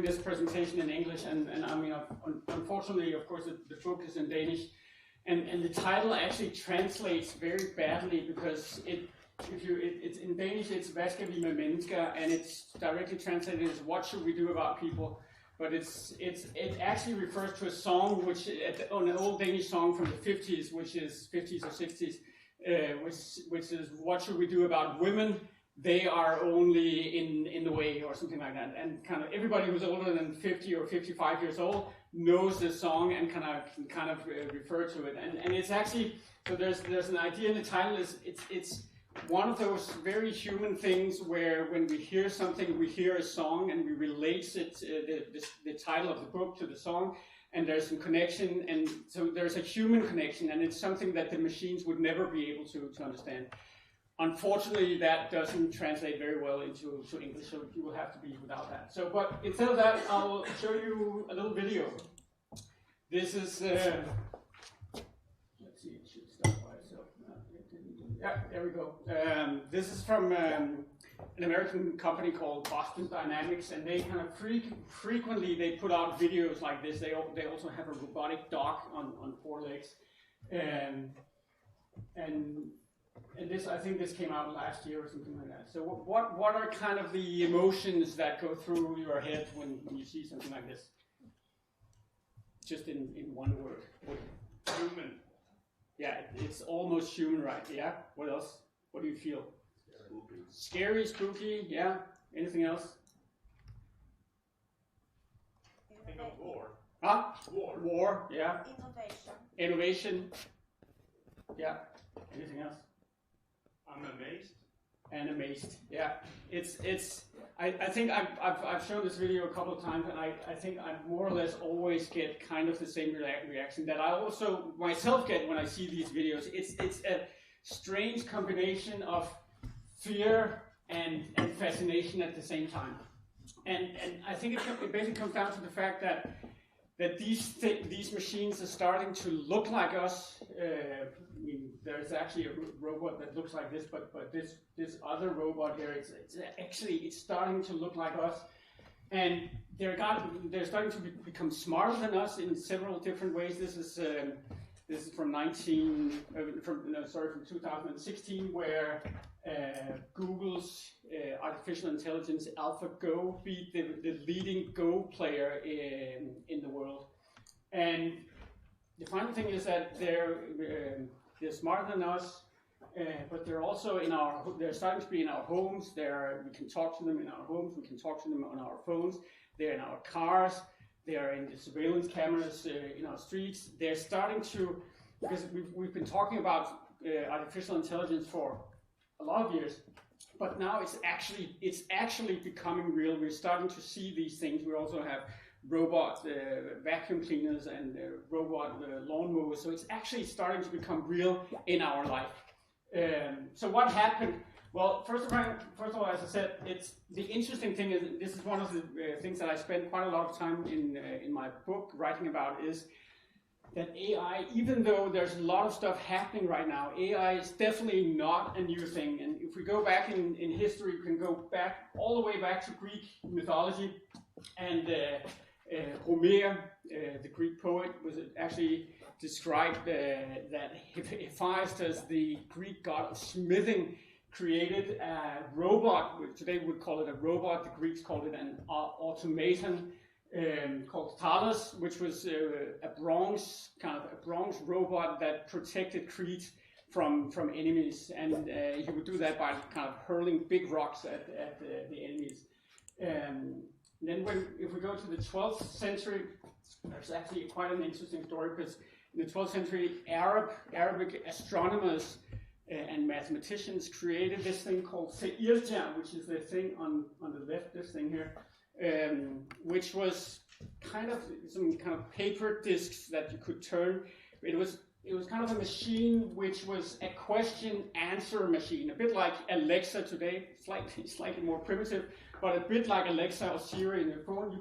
this presentation in English, and I mean, unfortunately, of course, the book is in Danish, and the title actually translates very badly because it's in Danish, it's Hvad skal vi med mennesker, and it's directly translated as What should we do about people? But it actually refers to a song on an old Danish song from the 50s, which is 50s or 60s, which is What should we do about women? They are only in the way, or something like that. And kind of everybody who's older than 50 or 55 years old knows this song and kind of refer to it. And it's actually, so there's an idea in the title, it's one of those very human things where when we hear something, we hear a song and we relate the title of the book to the song, and there's some connection, and so there's a human connection, and it's something that the machines would never be able to understand. Unfortunately, that doesn't translate very well into English, so you will have to be without that. So, but instead of that, I'll show you a little video. This is, let's see, it should start by itself. Yeah, there we go. This is from an American company called Boston Dynamics, and they kind of frequently they put out videos like this. They also have a robotic dog on 4 legs, and this, I think this came out last year or something like that. So what are kind of the emotions that go through your head when you see something like this? Just in one word. Human. Yeah, it's almost human, right? Yeah. What else? What do you feel? Spooky. Scary, spooky. Yeah. Anything else? I think of war. Huh? War. War. Yeah. Innovation. Innovation. Yeah. Anything else? I'm amazed. And amazed. Yeah. I think I've shown this video a couple of times, and I think I more or less always get kind of the same reaction that I also myself get when I see these videos. It's a strange combination of fear and fascination at the same time. And I think it basically comes down to the fact that these machines are starting to look like us. I mean, there's actually a robot that looks like this, but this other robot here, it's starting to look like us, and they're starting to become smarter than us in several different ways. This is from 2016, where Google's artificial intelligence AlphaGo beat the leading Go player in the world. And the funny thing is that they're smarter than us, but they're also they're starting to be in our homes. We can talk to them in our homes. We can talk to them on our phones. They're in our cars. They are in the surveillance cameras in our streets. They're starting to, because we've been talking about artificial intelligence for a lot of years, but now it's actually becoming real. We're starting to see these things. We also have robot vacuum cleaners and robot lawnmowers. So it's actually starting to become real in our life. So what happened? Well, first of all, as I said, the interesting thing is, this is one of the things that I spend quite a lot of time in my book writing about, is that AI, even though there's a lot of stuff happening right now, AI is definitely not a new thing. And if we go back in history, we can go back all the way back to Greek mythology, and Homer, the Greek poet, was actually described that Hephaestus, the Greek god of smithing, created a robot. Today we would call it a robot. The Greeks called it an automaton, called Thales, which was a bronze robot that protected Crete from enemies, and he would do that by kind of hurling big rocks at the enemies. Then if we go to the 12th century, there's actually quite an interesting story, because in the 12th century, Arabic astronomers and mathematicians created this thing called Seirja, which is the thing on the left, this thing here, which was kind of some kind of paper discs that you could turn. It was kind of a machine which was a question-answer machine, a bit like Alexa today, slightly more primitive, but a bit like Alexa or Siri in your phone.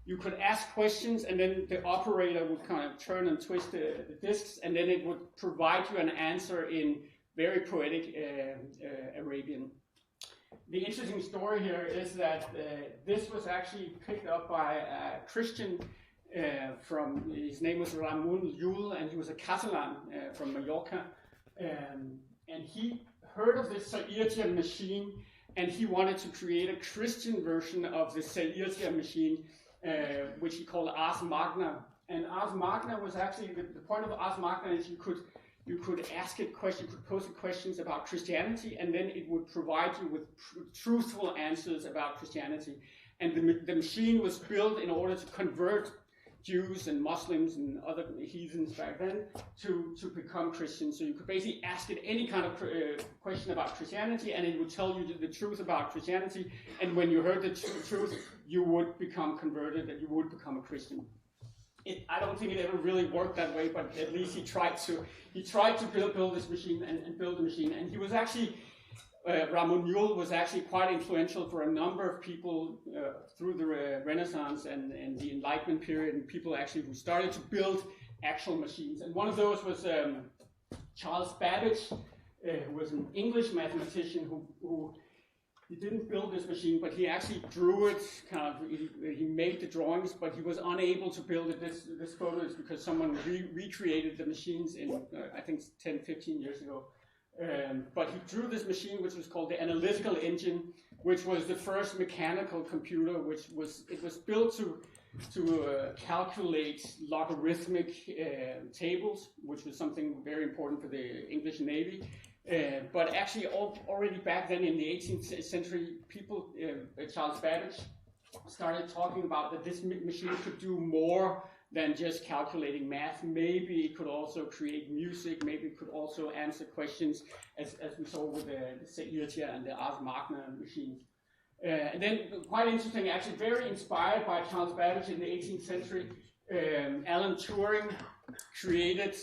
You could ask questions, and then the operator would kind of turn and twist the discs, and then it would provide you an answer in very poetic Arabian. the interesting story here is that this was actually picked up by a Christian from, his name was Ramon Llull, and he was a Catalan from Mallorca. And he heard of this ECIC machine, and he wanted to create a Christian version of the ECIC machine, which he called Ars Magna. And Ars Magna was actually, the point of Ars Magna is you could ask it questions, you could pose questions about Christianity, and then it would provide you with truthful answers about Christianity. And the machine was built in order to convert Jews and Muslims and other heathens back then to become Christians. So you could basically ask it any kind of question about Christianity, and it would tell you the truth about Christianity. And when you heard the truth, you would become converted and you would become a Christian. I don't think it ever really worked that way, but at least he tried to build this machine and build the machine. And he was actually, Ramon Llull was actually quite influential for a number of people through the Renaissance and the Enlightenment period, and people actually who started to build actual machines. And one of those was Charles Babbage, who was an English mathematician who he didn't build this machine, but he actually drew it, he made the drawings, but he was unable to build it. This photo is because someone recreated the machines in, I think, 10, 15 years ago. But he drew this machine, which was called the analytical engine, which was the first mechanical computer, it was built to calculate logarithmic tables, which was something very important for the English Navy. But actually, already back then in the 18th century, people, Charles Babbage, started talking about that this machine could do more than just calculating math. Maybe it could also create music, maybe it could also answer questions, as we saw with the ECIC and the Ars Magna machines. And then, quite interesting, actually very inspired by Charles Babbage in the 18th century, Alan Turing created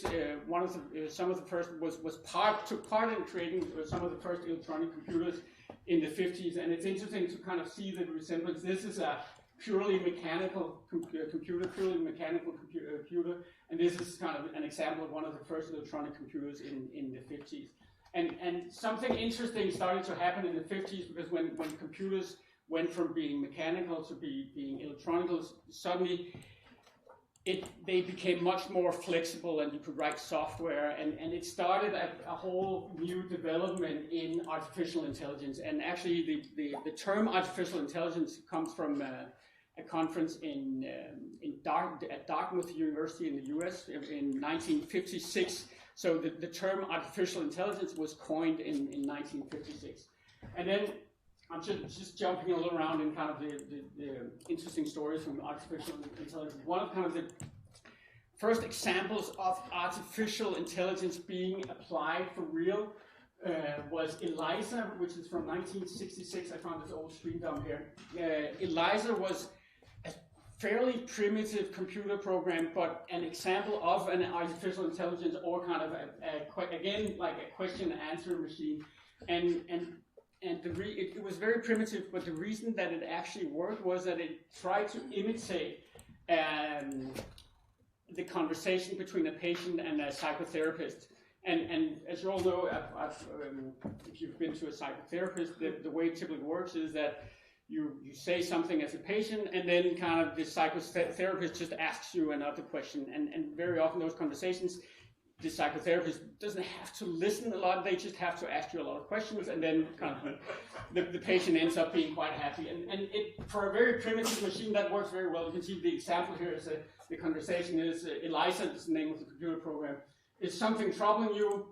took part in creating some of the first electronic computers in the 50s, and it's interesting to kind of see the resemblance. This is a purely mechanical computer, and this is kind of an example of one of the first electronic computers in the 50s. And something interesting started to happen in the 50s, because when computers went from being mechanical to being electronic, suddenly they became much more flexible, and you could write software, and it started a whole new development in artificial intelligence. And actually the term artificial intelligence comes from a conference at Dartmouth University in the US in 1956. So the term artificial intelligence was coined in 1956. And then I'm just jumping a little around in kind of the interesting stories from artificial intelligence. One of kind of the first examples of artificial intelligence being applied for real was ELIZA, which is from 1966. I found this old screen down here. ELIZA was a fairly primitive computer program, but an example of an artificial intelligence, or kind of again like a question and answer machine. And it was very primitive, but the reason that it actually worked was that it tried to imitate the conversation between a patient and a psychotherapist. And as you all know, if you've been to a psychotherapist, the way it typically works is that you say something as a patient, and then kind of the psychotherapist just asks you another question. And very often those conversations, the psychotherapist doesn't have to listen a lot, they just have to ask you a lot of questions, and then kind of the patient ends up being quite happy. And for a very primitive machine, that works very well. You can see the example here is the conversation is, ELIZA is the name of the computer program. Is something troubling you?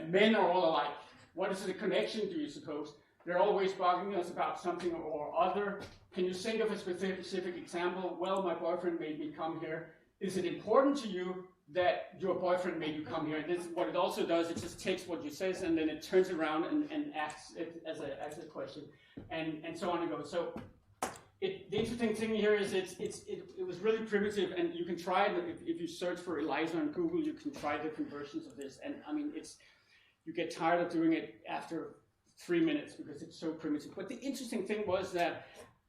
Men are all alike. What is the connection, do you suppose? They're always bugging us about something or other. Can you think of a specific example? Well, my boyfriend made me come here. Is it important to you that your boyfriend made you come here? And this, what it also does, it just takes what you say and then it turns around and asks it as a question, and so on and goes. So the interesting thing here is it was really primitive, and you can try it if you search for ELIZA on Google. You can try different versions of this, and I mean you get tired of doing it after 3 minutes because it's so primitive. But the interesting thing was that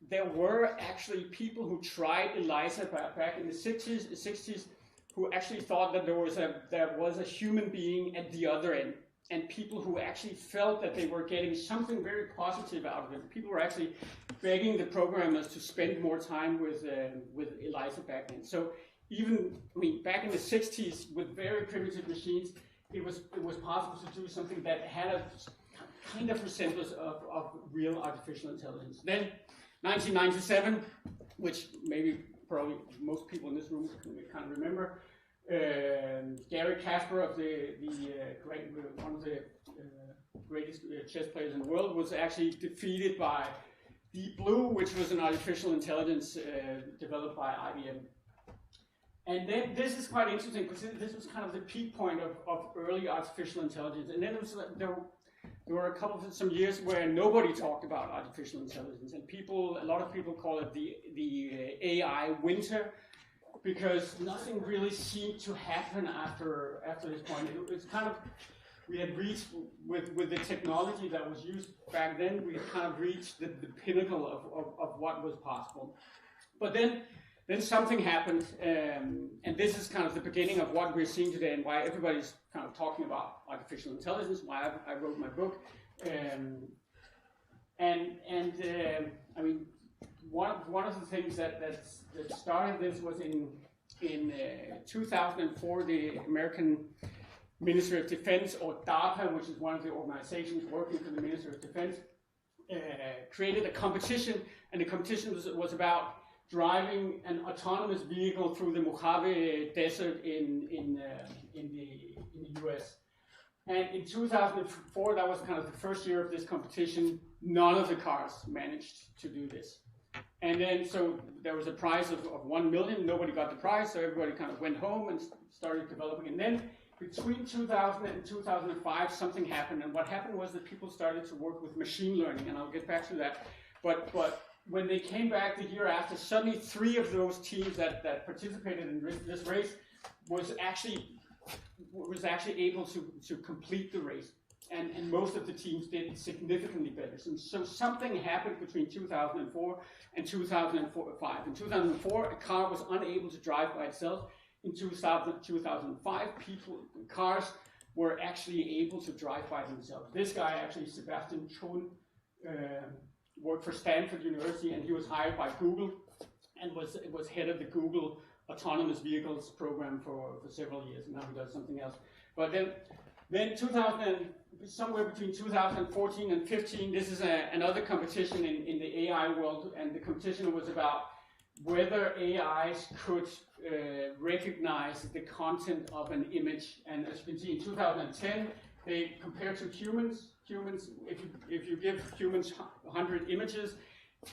there were actually people who tried ELIZA back in the 60s who actually thought that there was a human being at the other end. and people who actually felt that they were getting something very positive out of it. People were actually begging the programmers to spend more time with ELIZA back then. So even, I mean, back in the 60s, with very primitive machines, it was possible to do something that had a kind of resemblance of real artificial intelligence. Then, 1997, which maybe probably most people in this room kind of remember, Gary Kasparov, one of the greatest chess players in the world, was actually defeated by Deep Blue, which was an artificial intelligence developed by IBM. And then this is quite interesting because this was kind of the peak point of early artificial intelligence. And then there were some years where nobody talked about artificial intelligence, and a lot of people call it the AI winter, because nothing really seemed to happen after this point. It's kind of, we had reached, with the technology that was used back then, we kind of reached the pinnacle of what was possible. But then something happened, and this is kind of the beginning of what we're seeing today and why everybody's kind of talking about artificial intelligence, why I wrote my book. I mean, one of the things that started this was in 2004, the American Ministry of Defense, or DARPA, which is one of the organizations working for the Ministry of Defense, created a competition, and the competition was about driving an autonomous vehicle through the Mojave Desert in the US. And in 2004, that was kind of the first year of this competition. None of the cars managed to do this. And then, so there was a prize of 1 million. Nobody got the prize, so everybody kind of went home and started developing. And then between 2000 and 2005, something happened. And what happened was that people started to work with machine learning, and I'll get back to that. But when they came back the year after, suddenly 3 of those teams that participated in this race was actually able to complete the race. And most of the teams did significantly better. So something happened between 2004 and 2005. In 2004, a car was unable to drive by itself. In 2005, cars were actually able to drive by themselves. This guy, actually, Sebastian Thrun, worked for Stanford University, and he was hired by Google and was head of the Google autonomous vehicles program for several years. And now he does something else. But then somewhere between 2014 and 15, this is another competition in the AI world, and the competition was about whether AIs could recognize the content of an image. And as you can see, in 2010, they compared to humans, if you give humans 100 images,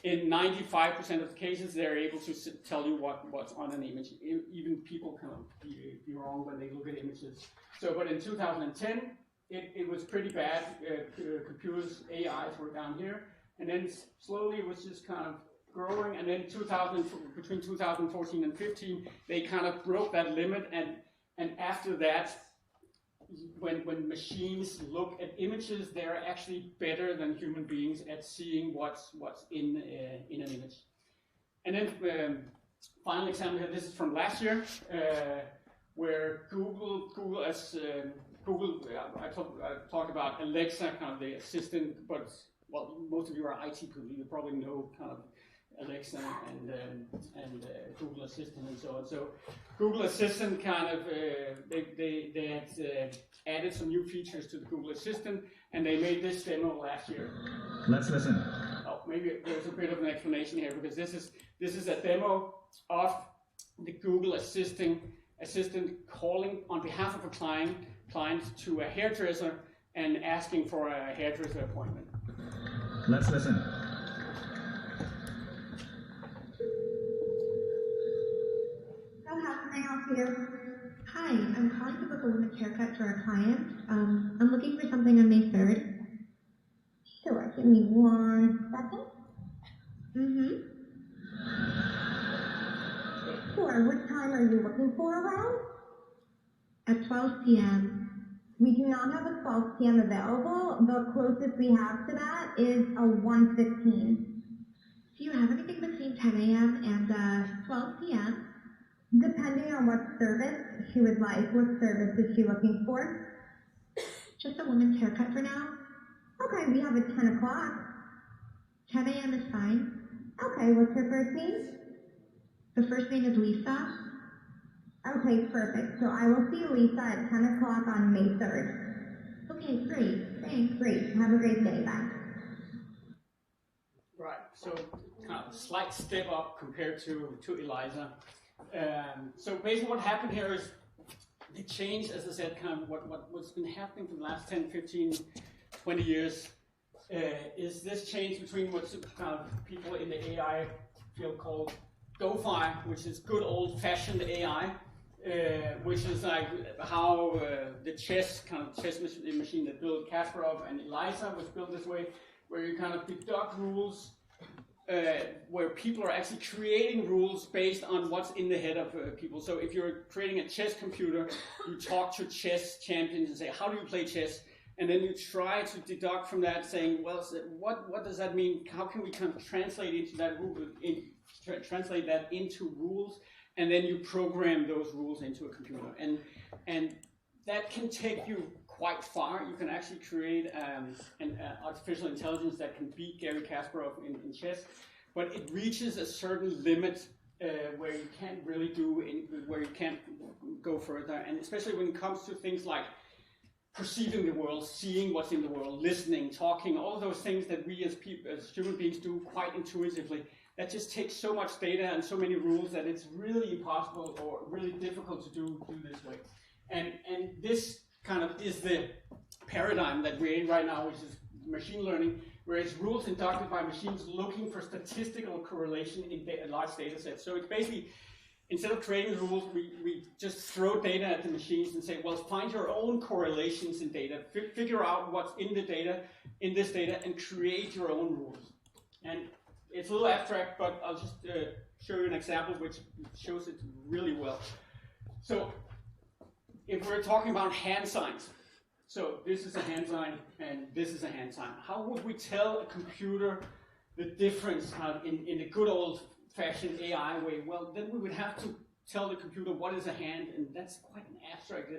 in 95% of the cases, they're able to tell you what's on an image. Even people can be wrong when they look at images. So, but in 2010, it was pretty bad. Computers, AIs were down here, and then slowly it was just kind of growing. And then between 2014 and 15, they kind of broke that limit. And after that, when machines look at images, they're actually better than human beings at seeing what's in an image. And then final example here. This is from last year, where Google I talked about Alexa, kind of the assistant, but well, most of you are IT people. You probably know kind of Alexa and Google Assistant and so on. So Google Assistant kind of they had added some new features to the Google Assistant, and they made this demo last year. Let's listen. Oh, maybe there's a bit of an explanation here, because this is a demo of the Google Assistant calling on behalf of a client to a hairdresser and asking for a hairdresser appointment. Let's listen. Hi, I'm calling to book a women's haircut for a client. I'm looking for something on May 3rd. Sure, give me 1 second. Sure, what time are you looking for around? At 12 p.m. We do not have a 12 p.m. available. The closest we have to that is a 1:15. Do you have anything between 10 a.m. and 12 p.m.? Depending on what service she would like. What service is she looking for? Just a woman's haircut for now. Okay, we have a 10 o'clock. 10 a.m. is fine. Okay, what's her first name? The first name is Lisa. Okay, perfect. So I will see Lisa at 10 o'clock on May 3rd. Okay, great. Thanks. Great. Have a great day. Bye. Right. So kind of a slight step up compared to Eliza. So basically what happened here is the change, as I said, kind of what's been happening for the last 10, 15, 20 years is this change between what's kind of people in the AI field called GoFi, which is good old-fashioned AI, which is like how the chess machine that built Kasparov and Eliza was built this way, where you kind of deduct rules, where people are actually creating rules based on what's in the head of people. So if you're creating a chess computer, you talk to chess champions and say, how do you play chess? And then you try to deduct from that, saying, well, so what does that mean? How can we kind of translate into that translate that into rules? And then you program those rules into a computer. And that can take you quite far. You can actually create an artificial intelligence that can beat Garry Kasparov in chess, but it reaches a certain limit where you can't really where you can't go further. And especially when it comes to things like perceiving the world, seeing what's in the world, listening, talking, all those things that we as human beings do quite intuitively, that just takes so much data and so many rules that it's really impossible or really difficult to do this way. And this kind of is the paradigm that we're in right now, which is machine learning, where it's rules inducted by machines looking for statistical correlation in large data sets. So it's basically, instead of creating rules, we just throw data at the machines and say, well, find your own correlations in data, figure out what's in the data, in this data, and create your own rules. And it's a little abstract, but I'll just show you an example which shows it really well. So if we're talking about hand signs, so this is a hand sign and this is a hand sign, how would we tell a computer the difference in a good old-fashioned AI way? Well, then we would have to tell the computer what is a hand, and that's quite an abstract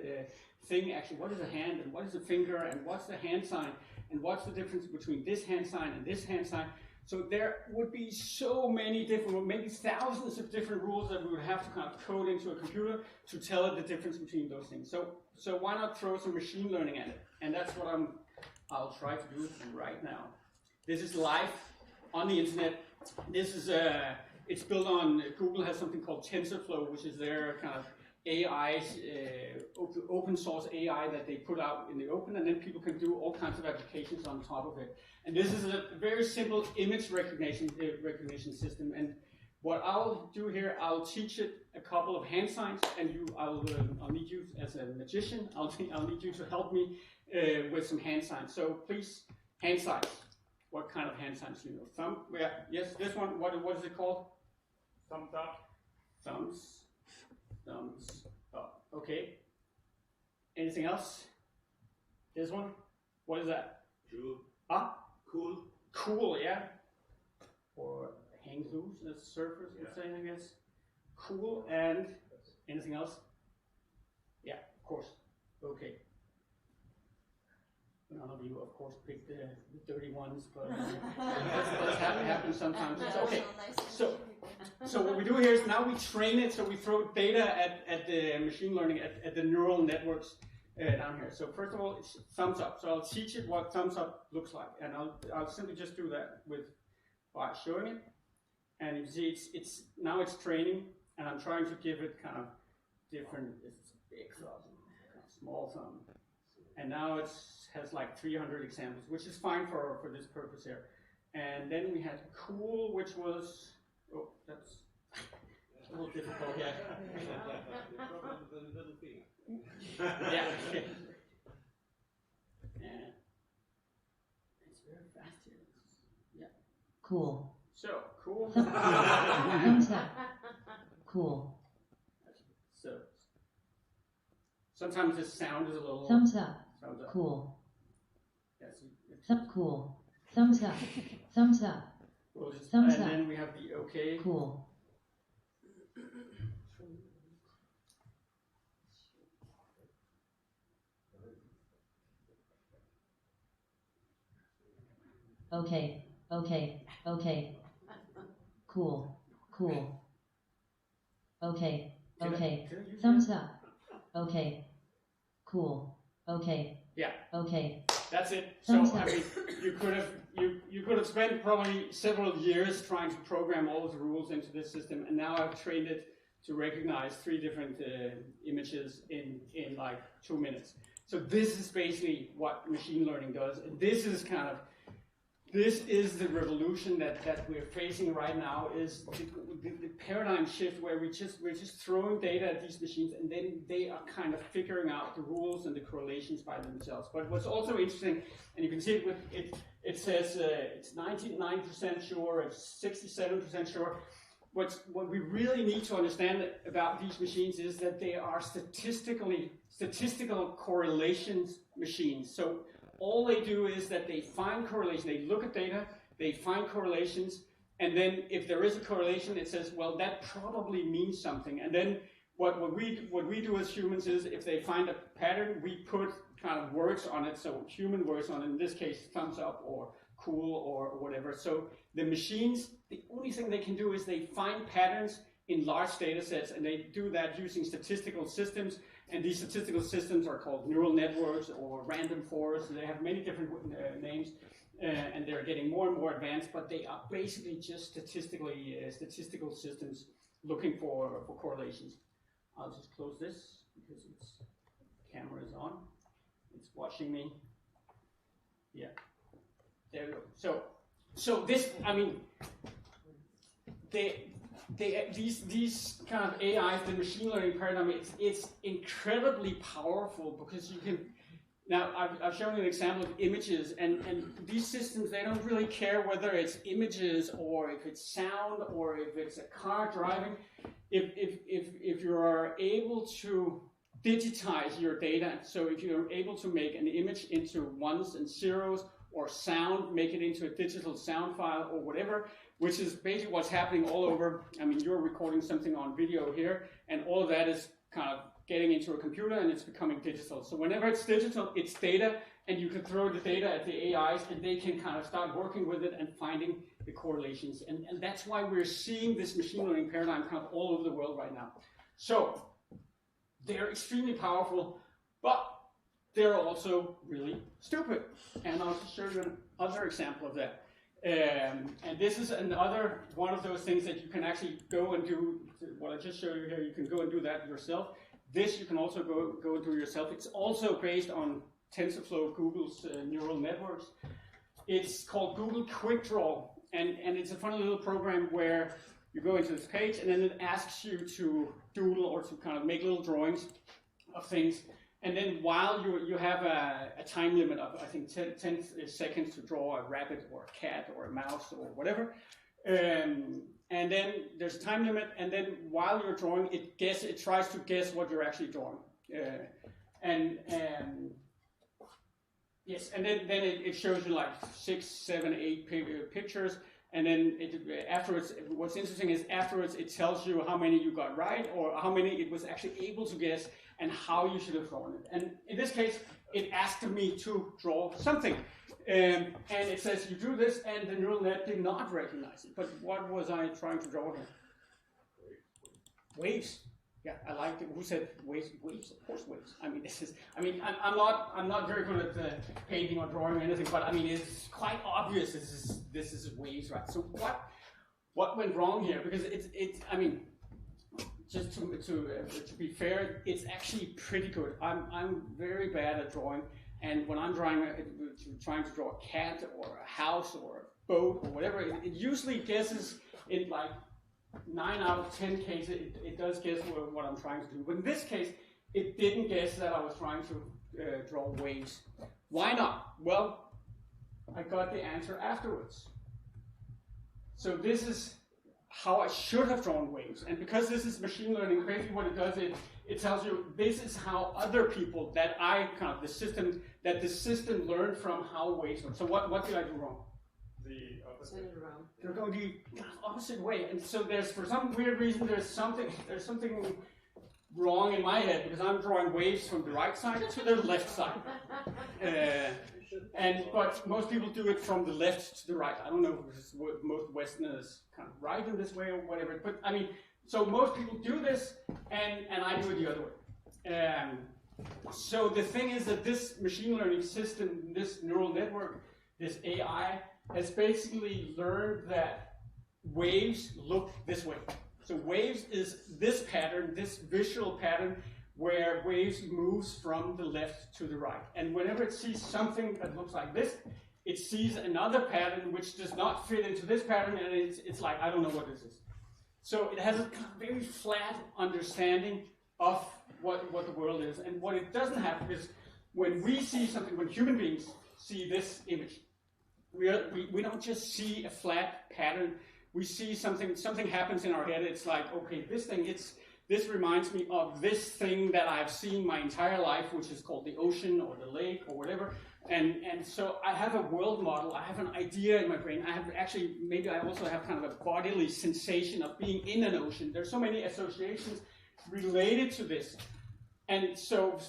thing actually. What is a hand and what is a finger and what's the hand sign and what's the difference between this hand sign and this hand sign? So there would be so many different, maybe thousands of different rules that we would have to kind of code into a computer to tell it the difference between those things. So why not throw some machine learning at it? And that's what I'll try to do right now. This is live on the internet. This is it's built on, Google has something called TensorFlow, which is their kind of AI, open source AI that they put out in the open, and then people can do all kinds of applications on top of it. And this is a very simple image recognition system. And what I'll do here, I'll teach it a couple of hand signs, and I'll need you as a magician. I'll need you to help me with some hand signs. So please, hand signs. What kind of hand signs do you know? Thumb. Yeah. Yes. This one. What is it called? Thumbs up. Thumbs up. Okay. Anything else? This one? What is that? Cool. Huh? Cool. Cool, yeah. Or hang loose, as surfers would say, I guess. Cool, and anything else? Yeah, of course. Okay. None of you, of course, picked the dirty ones, but that's happens sometimes. It's okay. So what we do here is now we train it, so we throw data at the machine learning, at the neural networks down here. So first of all, it's thumbs up. So I'll teach it what thumbs up looks like, and I'll simply just do that by showing it. And you see, now it's training, and I'm trying to give it kind of different. It's big thumb, small thumb, and now it has like 300 examples, which is fine for this purpose here. And then we had cool, which was that's a little difficult, yeah. Yeah. And it's very fast here. Yeah. Cool. So cool. Thumbs up. Cool. So sometimes the sound is a little. Thumbs up. Thumbs up. Cool. Yes. Cool. Thumbs up. Thumbs up. Thumbs and up. then we have the okay. Cool. Okay, okay, okay. Cool, cool. Okay, okay. Thumbs up. Okay. Cool. Okay. Yeah. Okay. That's it. Thumbs So up. I mean, you could have spent probably several years trying to program all of the rules into this system, and now I've trained it to recognize 3 different images in like 2 minutes. So this is basically what machine learning does, and this is the revolution that we're facing right now, is the paradigm shift where we're just throwing data at these machines, and then they are kind of figuring out the rules and the correlations by themselves. But what's also interesting, and you can see it with it says it's 99% sure, it's 67% sure. What we really need to understand about these machines is that they are statistical correlations machines. So all they do is that they find correlation. They look at data, they find correlations, and then if there is a correlation, it says, well, that probably means something. And then what we do as humans is, if they find a pattern, we put kind of words on it. So human words on it. In this case, thumbs up or cool or whatever. So the machines, the only thing they can do is they find patterns in large data sets, and they do that using statistical systems. And these statistical systems are called neural networks or random forests. They have many different names, and they're getting more and more advanced, but they are basically just statistical systems looking for correlations. I'll just close this because the camera is on. It's watching me. Yeah, there we go. So this, I mean, these kind of AIs, the machine learning paradigm, it's incredibly powerful, because you can, now I've shown you an example of images, and these systems, they don't really care whether it's images or if it's sound or if it's a car driving. If you are able to digitize your data, so if you're able to make an image into ones and zeros, or sound, make it into a digital sound file or whatever, which is basically what's happening all over. I mean, you're recording something on video here, and all of that is kind of getting into a computer, and it's becoming digital. So whenever it's digital, it's data, and you can throw the data at the AIs, and they can kind of start working with it and finding the correlations. And that's why we're seeing this machine learning paradigm kind of all over the world right now. So they're extremely powerful, but they're also really stupid. And I'll show you another example of that. And this is another one of those things that you can actually go and do. What I just showed you here, you can go and do that yourself. This you can also go and do yourself. It's also based on TensorFlow, Google's neural networks. It's called Google Quick Draw, and it's a funny little program where you go into this page, and then it asks you to doodle or to kind of make little drawings of things. And then while you have a time limit of, I think, 10 seconds to draw a rabbit or a cat or a mouse or whatever. And then there's a time limit, and then while you're drawing, it tries to guess what you're actually drawing. Yes, and then it shows you like 6, 7, 8 pictures. And then afterwards, what's interesting is afterwards it tells you how many you got right, or how many it was actually able to guess, and how you should have drawn it. And in this case, it asked me to draw something. And it says you do this, and the neural net did not recognize it. But what was I trying to draw here? Waves. Yeah, I liked it. Who said waves? Waves, of course, waves. I mean, I'm not very good at painting or drawing or anything, but I mean, it's quite obvious this is waves, right? So what went wrong here? Because I mean, just to be fair, it's actually pretty good. I'm very bad at drawing, and when I'm trying to draw a cat or a house or a boat or whatever, it usually guesses in like 9 out of 10 cases, it does guess what I'm trying to do. But in this case, it didn't guess that I was trying to draw waves. Why not? Well, I got the answer afterwards. So this is how I should have drawn waves. And because this is machine learning, basically what it does, it tells you this is how other people that the system learned from how waves work. So what did I do wrong? The opposite. They're going the opposite way, and so for some weird reason, there's something wrong in my head, because I'm drawing waves from the right side to the left side. But most people do it from the left to the right. I don't know if this is what most Westerners kind of right in this way or whatever, but I mean, so most people do this, and I do it the other way. So the thing is that this machine learning system, this neural network, this AI, has basically learned that waves look this way. So waves is this pattern, this visual pattern, where waves moves from the left to the right. And whenever it sees something that looks like this, it sees another pattern which does not fit into this pattern, and it's like, I don't know what this is. So it has a kind of very flat understanding of what the world is. And what it doesn't have is, when we see something, when human beings see this image, we don't just see a flat pattern. We see something happens in our head. It's like, okay, this reminds me of this thing that I've seen my entire life, which is called the ocean or the lake or whatever. And so I have a world model. I have an idea in my brain. I have actually, maybe I also have kind of a bodily sensation of being in an ocean. There's so many associations related to this. And so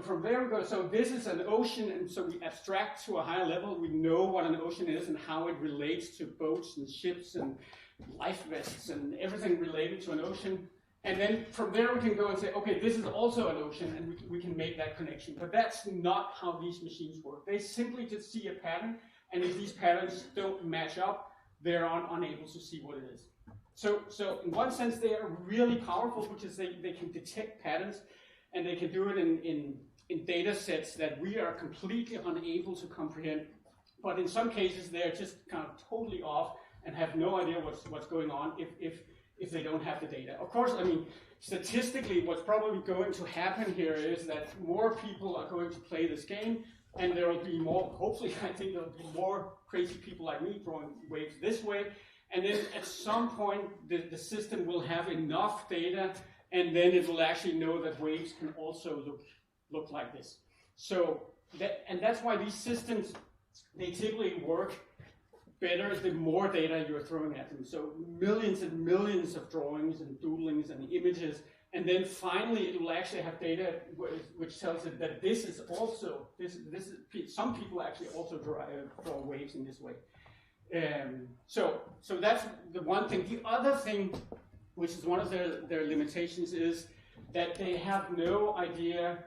from there we go, so this is an ocean, and so we abstract to a higher level. We know what an ocean is and how it relates to boats and ships and life vests and everything related to an ocean. And then from there we can go and say, okay, this is also an ocean, and we can make that connection. But that's not how these machines work. They simply just see a pattern, and if these patterns don't match up, they're unable to see what it is. So in one sense, they are really powerful because they can detect patterns, and they can do it in data sets that we are completely unable to comprehend. But in some cases, they're just kind of totally off and have no idea what's going on if they don't have the data. Of course, I mean, statistically, what's probably going to happen here is that more people are going to play this game, and there will be more, hopefully, I think there will be more crazy people like me throwing waves this way. And then at some point, the system will have enough data, and then it will actually know that waves can also look like this. So that's why these systems, they typically work better the more data you're throwing at them. So millions and millions of drawings and doodlings and images, and then finally it will actually have data which tells it that this is also, some people actually also draw waves in this way. So that's the one thing. The other thing, which is one of their limitations, is that they have no idea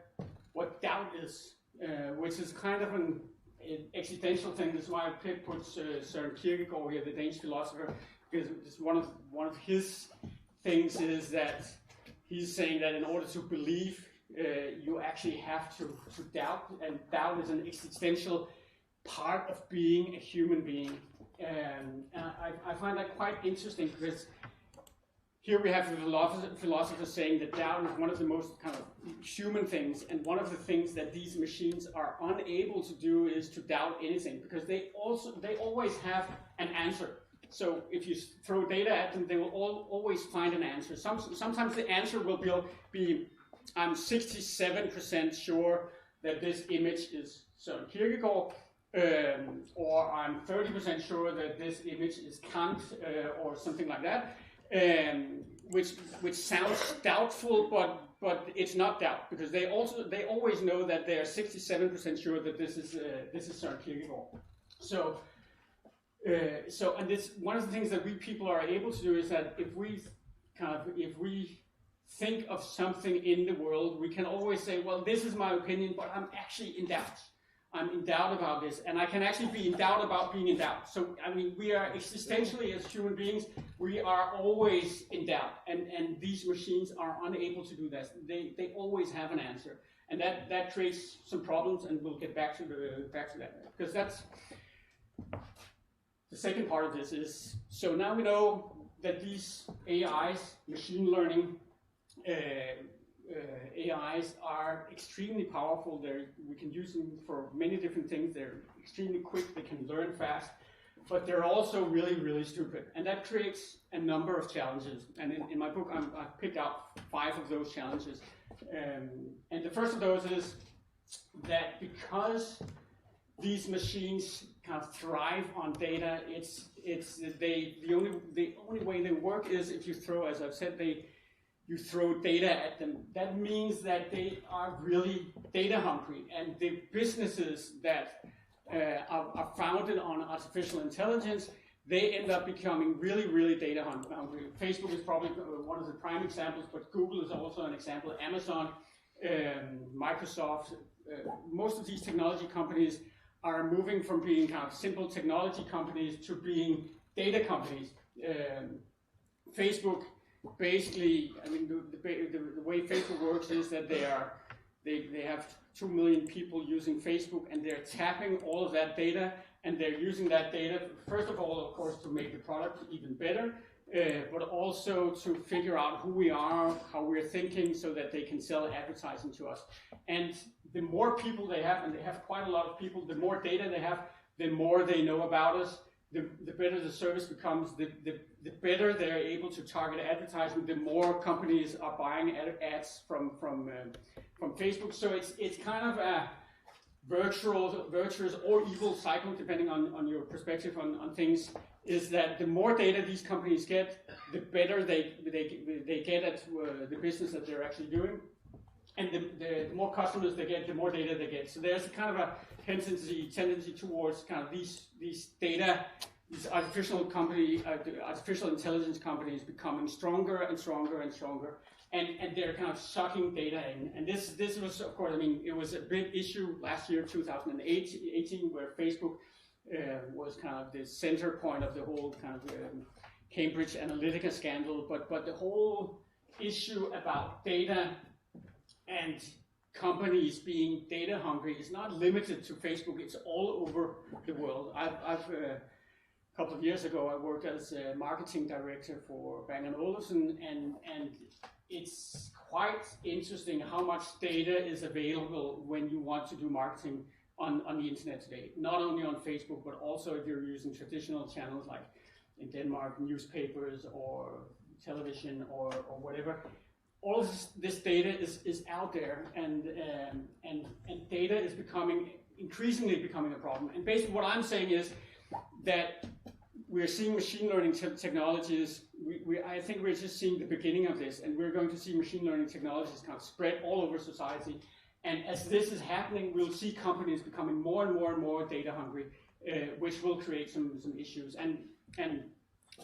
what doubt is, which is kind of an existential thing. That's why I put Søren Kierkegaard here, the Danish philosopher, because one of his things is that he's saying that in order to believe, you actually have to doubt, and doubt is an existential part of being a human being. And I find that quite interesting, because here we have the philosopher saying that doubt is one of the most kind of human things, and one of the things that these machines are unable to do is to doubt anything, because they always have an answer. So if you throw data at them, they will always find an answer. Sometimes the answer will be I'm 67% sure that this image is Søren Kierkegaard, or I'm 30% sure that this image is Kant, or something like that, which sounds doubtful, but it's not doubt, because they always know that they are 67% sure that this is Søren Kierkegaard. So and this, one of the things that we people are able to do is that if we think of something in the world, we can always say, well, this is my opinion, but I'm actually in doubt. I'm in doubt about this, and I can actually be in doubt about being in doubt. So, I mean, we are existentially, as human beings, we are always in doubt, and these machines are unable to do that. They always have an answer, and that creates some problems, and we'll get back to that, because that's the second part of this is, so now we know that these AIs, machine learning AIs, are extremely powerful. We can use them for many different things. They're extremely quick, they can learn fast, but they're also really, really stupid. And that creates a number of challenges. And in my book, I've picked out 5 of those challenges. And the first of those is that because these machines kind of thrive on data, the only way they work is if you throw, as I've said, you throw data at them. That means that they are really data hungry, and the businesses that are founded on artificial intelligence, they end up becoming really, really data hungry. Facebook is probably one of the prime examples, but Google is also an example. Amazon, Microsoft, most of these technology companies are moving from being kind of simple technology companies to being data companies. Facebook, basically, I mean, the way Facebook works is that they have 2 million people using Facebook, and they're tapping all of that data, and they're using that data, first of all, of course, to make the product even better, but also to figure out who we are, how we're thinking, so that they can sell advertising to us. And the more people they have, and they have quite a lot of people, the more data they have, the more they know about us, the better the service becomes, the better they're able to target advertising, the more companies are buying ads from Facebook. So it's kind of a virtuous or evil cycle, depending on your perspective on things, is that the more data these companies get, the better they get at the business that they're actually doing. And the more customers they get, the more data they get. So there's a kind of a tendency towards kind of these data, these artificial intelligence companies becoming stronger and stronger and stronger, and they're kind of sucking data in. And this was, of course, I mean, it was a big issue last year, 2018, where Facebook was kind of the center point of the whole kind of Cambridge Analytica scandal. But the whole issue about data and companies being data hungry is not limited to Facebook. It's all over the world. A couple of years ago, I worked as a marketing director for Bang & Olufsen, and it's quite interesting how much data is available when you want to do marketing on the internet today. Not only on Facebook, but also if you're using traditional channels like in Denmark, newspapers or television or whatever. All of this data is out there, and data is increasingly becoming a problem. And basically what I'm saying is that we're seeing machine learning technologies. I think we're just seeing the beginning of this, and we're going to see machine learning technologies kind of spread all over society. And as this is happening, we'll see companies becoming more and more and more data hungry, which will create some issues. And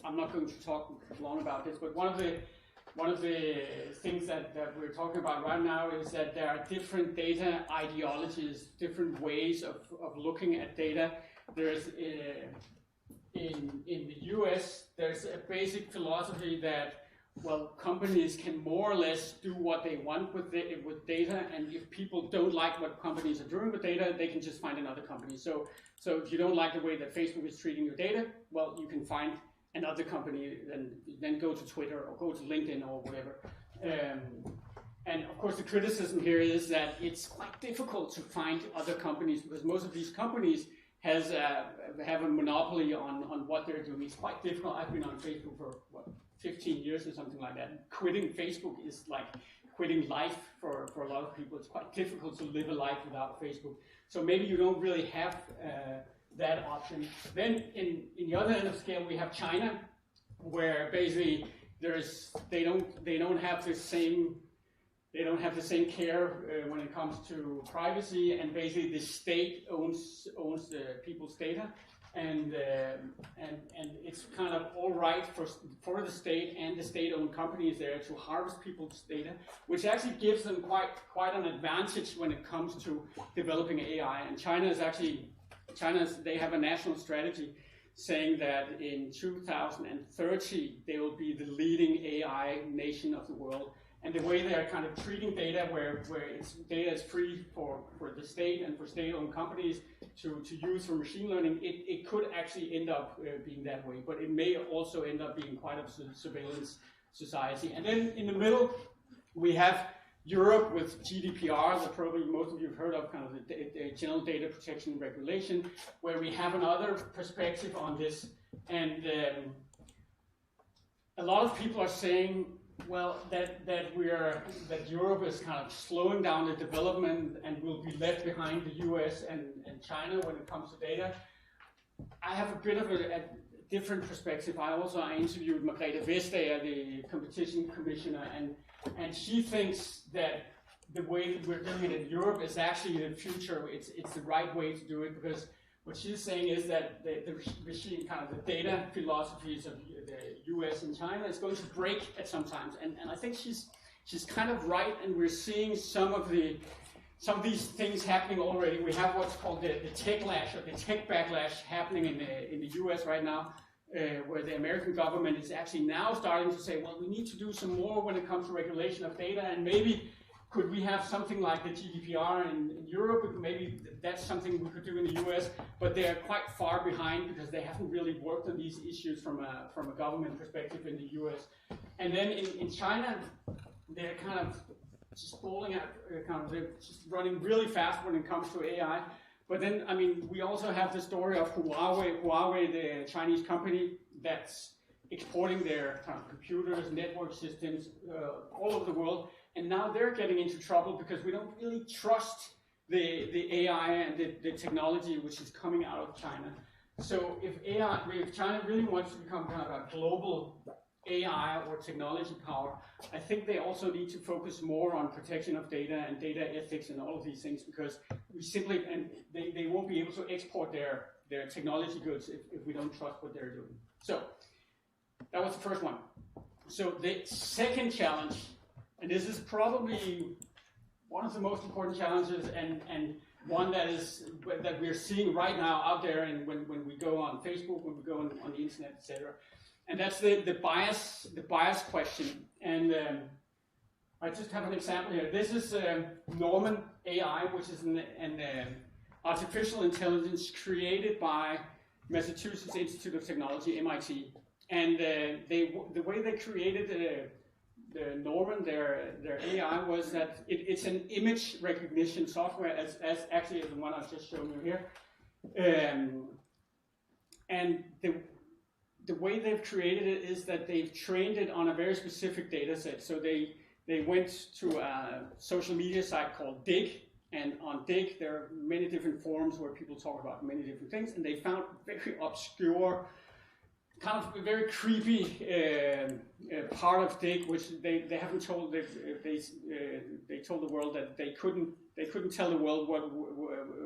I'm not going to talk long about this, but one of the things that we're talking about right now is that there are different data ideologies, different ways of looking at data. There's in the US, there's a basic philosophy that, well, companies can more or less do what they want with data, and if people don't like what companies are doing with data, they can just find another company. So if you don't like the way that Facebook is treating your data, well, you can find another company, then go to Twitter or go to LinkedIn or whatever. And of course the criticism here is that it's quite difficult to find other companies, because most of these companies have a monopoly on what they're doing. It's quite difficult. I've been on Facebook for 15 years or something like that. Quitting Facebook is like quitting life for a lot of people. It's quite difficult to live a life without Facebook. So maybe you don't really have that option. Then in the other end of the scale, we have China, where basically they don't have the same care when it comes to privacy, and basically the state owns the people's data, and it's kind of all right for the state and the state-owned companies there to harvest people's data, which actually gives them quite an advantage when it comes to developing AI. And they have a national strategy saying that in 2030 they will be the leading AI nation of the world. And the way they're kind of treating data, where data is free for the state and for state-owned companies to use for machine learning, it could actually end up being that way. But it may also end up being quite a surveillance society. And then in the middle, we have Europe with GDPR, that probably most of you have heard of, kind of the General Data Protection Regulation, where we have another perspective on this. And a lot of people are saying, well, that Europe is kind of slowing down the development and will be left behind the US and China when it comes to data. I have a bit of a different perspective. I interviewed Margrethe Vestager, the competition commissioner, and she thinks that the way that we're doing it in Europe is actually the future. It's the right way to do it, because what she's saying is that the machine, kind of the data philosophies of the US and China is going to break at some times, and I think she's kind of right, and we're seeing some of these things happening already. We have what's called the techlash, or the tech backlash, happening in the US right now, where the American government is actually now starting to say, well, we need to do some more when it comes to regulation of data, and maybe could we have something like the GDPR in Europe? Maybe that's something we could do in the US, but they are quite far behind because they haven't really worked on these issues from a government perspective in the US. And then in China, they're kind of just rolling out, they're just running really fast when it comes to AI. But then, I mean, we also have the story of Huawei, the Chinese company that's exporting their kind of computers, network systems all over the world. And now they're getting into trouble because we don't really trust the AI and the technology which is coming out of China. So if China really wants to become kind of a global AI or technology power, I think they also need to focus more on protection of data and data ethics and all of these things, because we simply, and they won't be able to export their technology goods if we don't trust what they're doing. So that was the first one. So the second challenge, and this is probably one of the most important challenges, and one that we're seeing right now out there, and when we go on Facebook, when we go on the internet, etc. And that's the bias question. And I just have an example here. This is Norman AI, which is an artificial intelligence created by Massachusetts Institute of Technology, MIT. And the way they created the Norman, their AI, was that it's an image recognition software, as actually as the one I've just shown you here. And the way they've created it is that they've trained it on a very specific data set. So they went to a social media site called Dig, and on Dig there are many different forums where people talk about many different things, and they found very obscure, kind of a very creepy part of Dig, which they haven't told. They told the world that they couldn't tell the world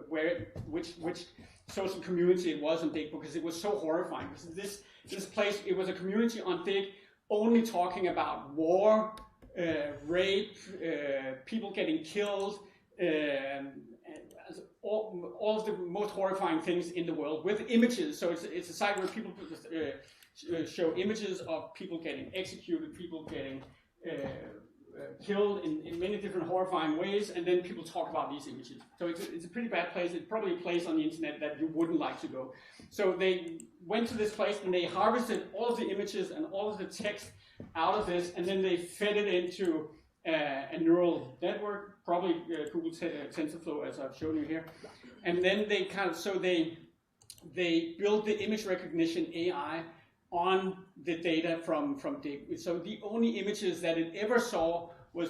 which social community it was on Dig, because it was so horrifying. Because this place, it was a community on Dig only talking about war, rape, people getting killed, all of the most horrifying things in the world, with images. So it's a site where people show images of people getting executed, people getting killed in many different horrifying ways, and then people talk about these images. So it's a pretty bad place. It's probably a place on the internet that you wouldn't like to go. So they went to this place and they harvested all of the images and all of the text out of this, and then they fed it into a neural network, probably Google TensorFlow, as I've shown you here. And then they they built the image recognition AI on the data from Dig. So the only images that it ever saw was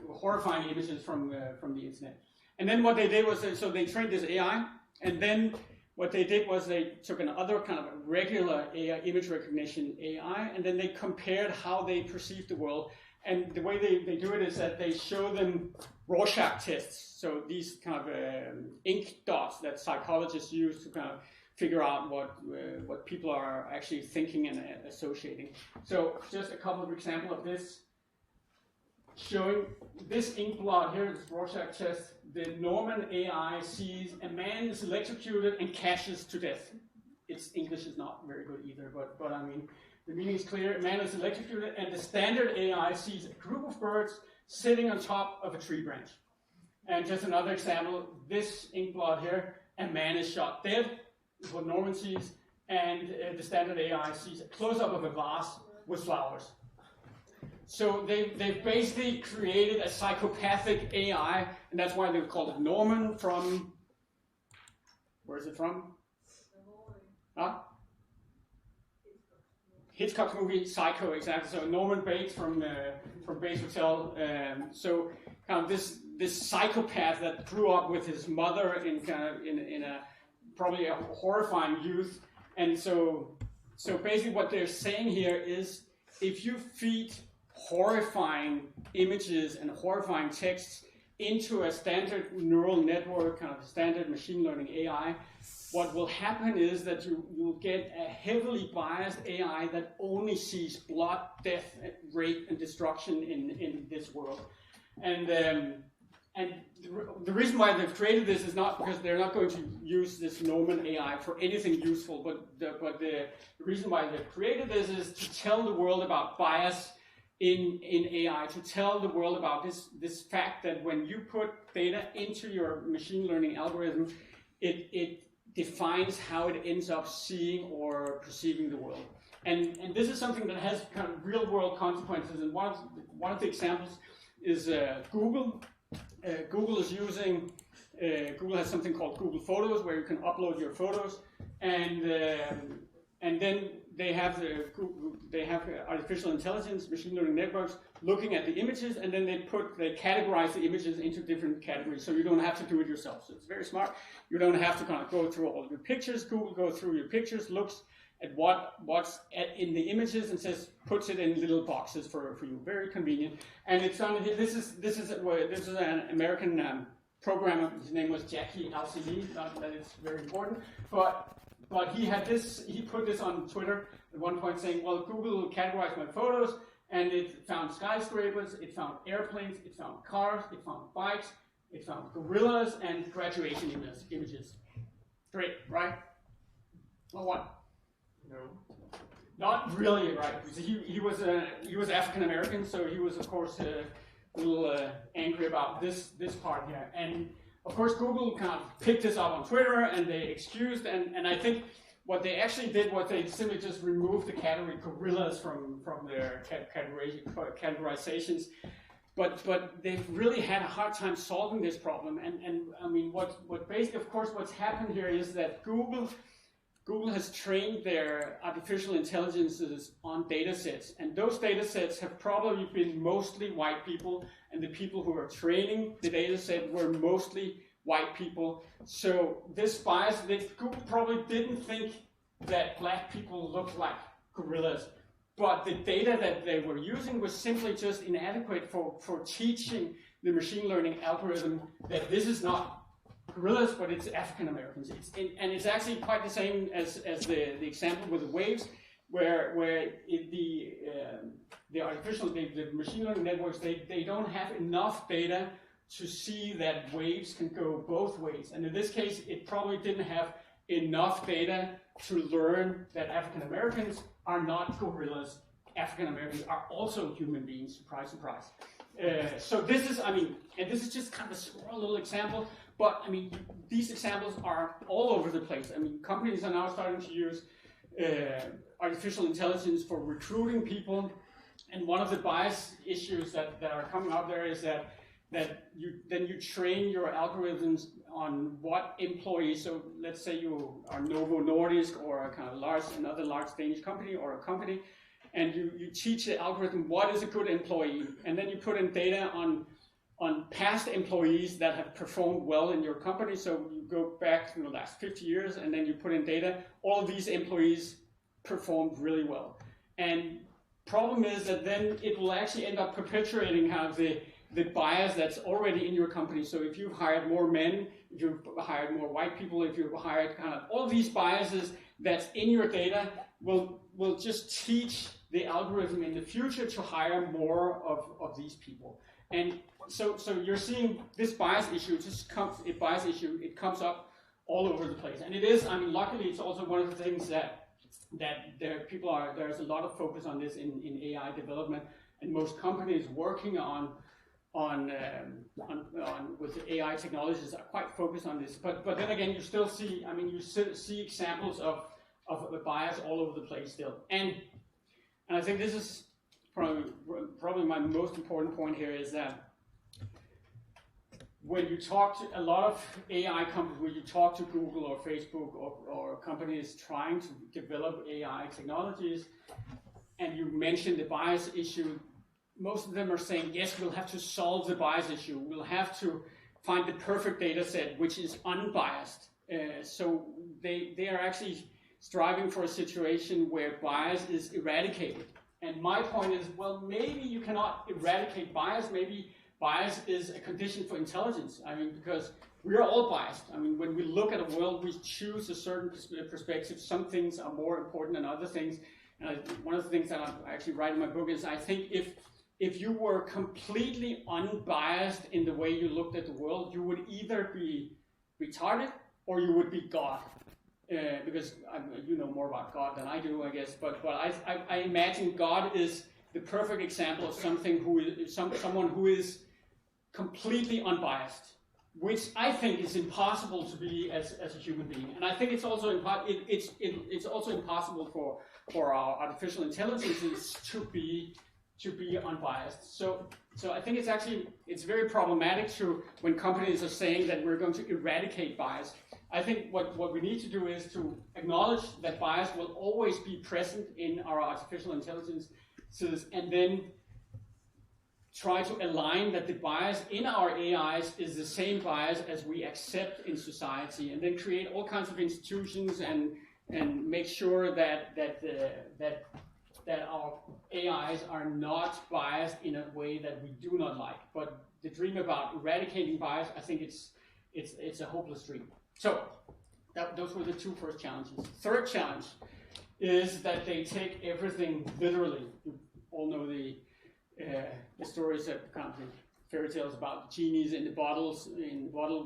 horrifying images from the internet. And then what they did was, so they trained this AI, and then what they did was they took another kind of regular AI, image recognition AI, and then they compared how they perceived the world. And the way they do it is that they show them Rorschach tests, so these kind of ink dots that psychologists use to kind of figure out what people are actually thinking and associating. So just a couple of examples of this, showing this ink blot here, this Rorschach test. The Norman AI sees a man is electrocuted and cashes to death. Its English is not very good either, but I mean, the meaning is clear. A man is electrocuted, and the standard AI sees a group of birds sitting on top of a tree branch. And just another example, this ink blot here, a man is shot dead, is what Norman sees, and the standard AI sees a close-up of a vase with flowers. So they've basically created a psychopathic AI, and that's why they called it Norman from, where is it from? Huh? Hitchcock's movie Psycho, exactly. So Norman Bates from Bates Hotel. So kind of this psychopath that grew up with his mother in a probably a horrifying youth, And so basically what they're saying here is, if you feed horrifying images and horrifying texts into a standard neural network, kind of standard machine learning AI, what will happen is that you'll get a heavily biased AI that only sees blood, death, rape, and destruction in this world. And the reason why they've created this is not because they're not going to use this Norman AI for anything useful, but the reason why they've created this is to tell the world about bias in AI, to tell the world about this fact that when you put data into your machine learning algorithm, it defines how it ends up seeing or perceiving the world. And this is something that has kind of real world consequences, and one of the examples is Google. Google is using, Google has something called Google Photos, where you can upload your photos, and then they have artificial intelligence, machine learning networks looking at the images, and then they categorize the images into different categories, so you don't have to do it yourself. So it's very smart. You don't have to kind of go through all your pictures. Google goes through your pictures, looks at what's in the images, and puts it in little boxes for you. Very convenient. And it's on. This is an American programmer. His name was Jackie LCD. Not that it's very important, but he had this. He put this on Twitter at one point, saying, "Well, Google categorized my photos, and it found skyscrapers, it found airplanes, it found cars, it found bikes, it found gorillas, and graduation images." Great, right? Well, what? No. Not really, right? He was African American, so he was, of course, a little angry about this part here. And of course, Google kind of picked this up on Twitter, and they excused. And I think what they actually did was they simply just removed the category gorillas from their categorizations. But they've really had a hard time solving this problem. And I mean, what basically, of course, what's happened here is that Google has trained their artificial intelligences on data sets, and those data sets have probably been mostly white people, and the people who are training the data set were mostly white people. So this bias, Google probably didn't think that black people looked like gorillas, but the data that they were using was simply just inadequate for teaching the machine learning algorithm that this is not gorillas, but it's African Americans. And it's actually quite the same as the example with the waves, where the machine learning networks, they don't have enough data to see that waves can go both ways. And in this case, it probably didn't have enough data to learn that African Americans are not gorillas. African Americans are also human beings. Surprise, surprise. So this is, I mean, and this is just kind of a small little example. But I mean, these examples are all over the place. I mean, companies are now starting to use artificial intelligence for recruiting people. And one of the bias issues that are coming out there is that you train your algorithms on what employees. So let's say you are Novo Nordisk or a kind of another large Danish company or a company, and you teach the algorithm what is a good employee, and then you put in data on past employees that have performed well in your company. So you go back to the last 50 years, and then you put in data. All of these employees performed really well. And problem is that then it will actually end up perpetuating kind of the bias that's already in your company. So if you've hired more men, if you've hired more white people, if you've hired kind of all these biases that's in your data, will just teach the algorithm in the future to hire more of these people. And so you're seeing this bias issue, it comes up all over the place. And it is, I mean, luckily it's also one of the things that there's a lot of focus on this in AI development, and most companies working on with AI technologies are quite focused on this. But then again, you still see, I mean, you see examples of bias all over the place still. And I think this is probably my most important point here, is that when you talk to a lot of AI companies, when you talk to Google or Facebook or companies trying to develop AI technologies, and you mention the bias issue, most of them are saying, yes, we'll have to solve the bias issue. We'll have to find the perfect data set which is unbiased. So they are actually striving for a situation where bias is eradicated. And my point is, well, maybe you cannot eradicate bias. Maybe bias is a condition for intelligence. I mean, because we are all biased. I mean, when we look at a world, we choose a certain perspective. Some things are more important than other things. And one of the things that I actually write in my book is, I think if you were completely unbiased in the way you looked at the world, you would either be retarded or you would be God. Because you know more about God than I do, I guess. But I imagine God is the perfect example of someone who is completely unbiased, which I think is impossible to be as a human being. And I think it's also impossible for our artificial intelligences to be unbiased. So I think it's very problematic when companies are saying that we're going to eradicate bias. I think what we need to do is to acknowledge that bias will always be present in our artificial intelligences, and then try to align that the bias in our AIs is the same bias as we accept in society, and then create all kinds of institutions and make sure that our AIs are not biased in a way that we do not like. But the dream about eradicating bias, I think it's a hopeless dream. So those were the two first challenges. Third challenge is that they take everything literally. You all know the stories that kind of fairy tales about genies in the bottle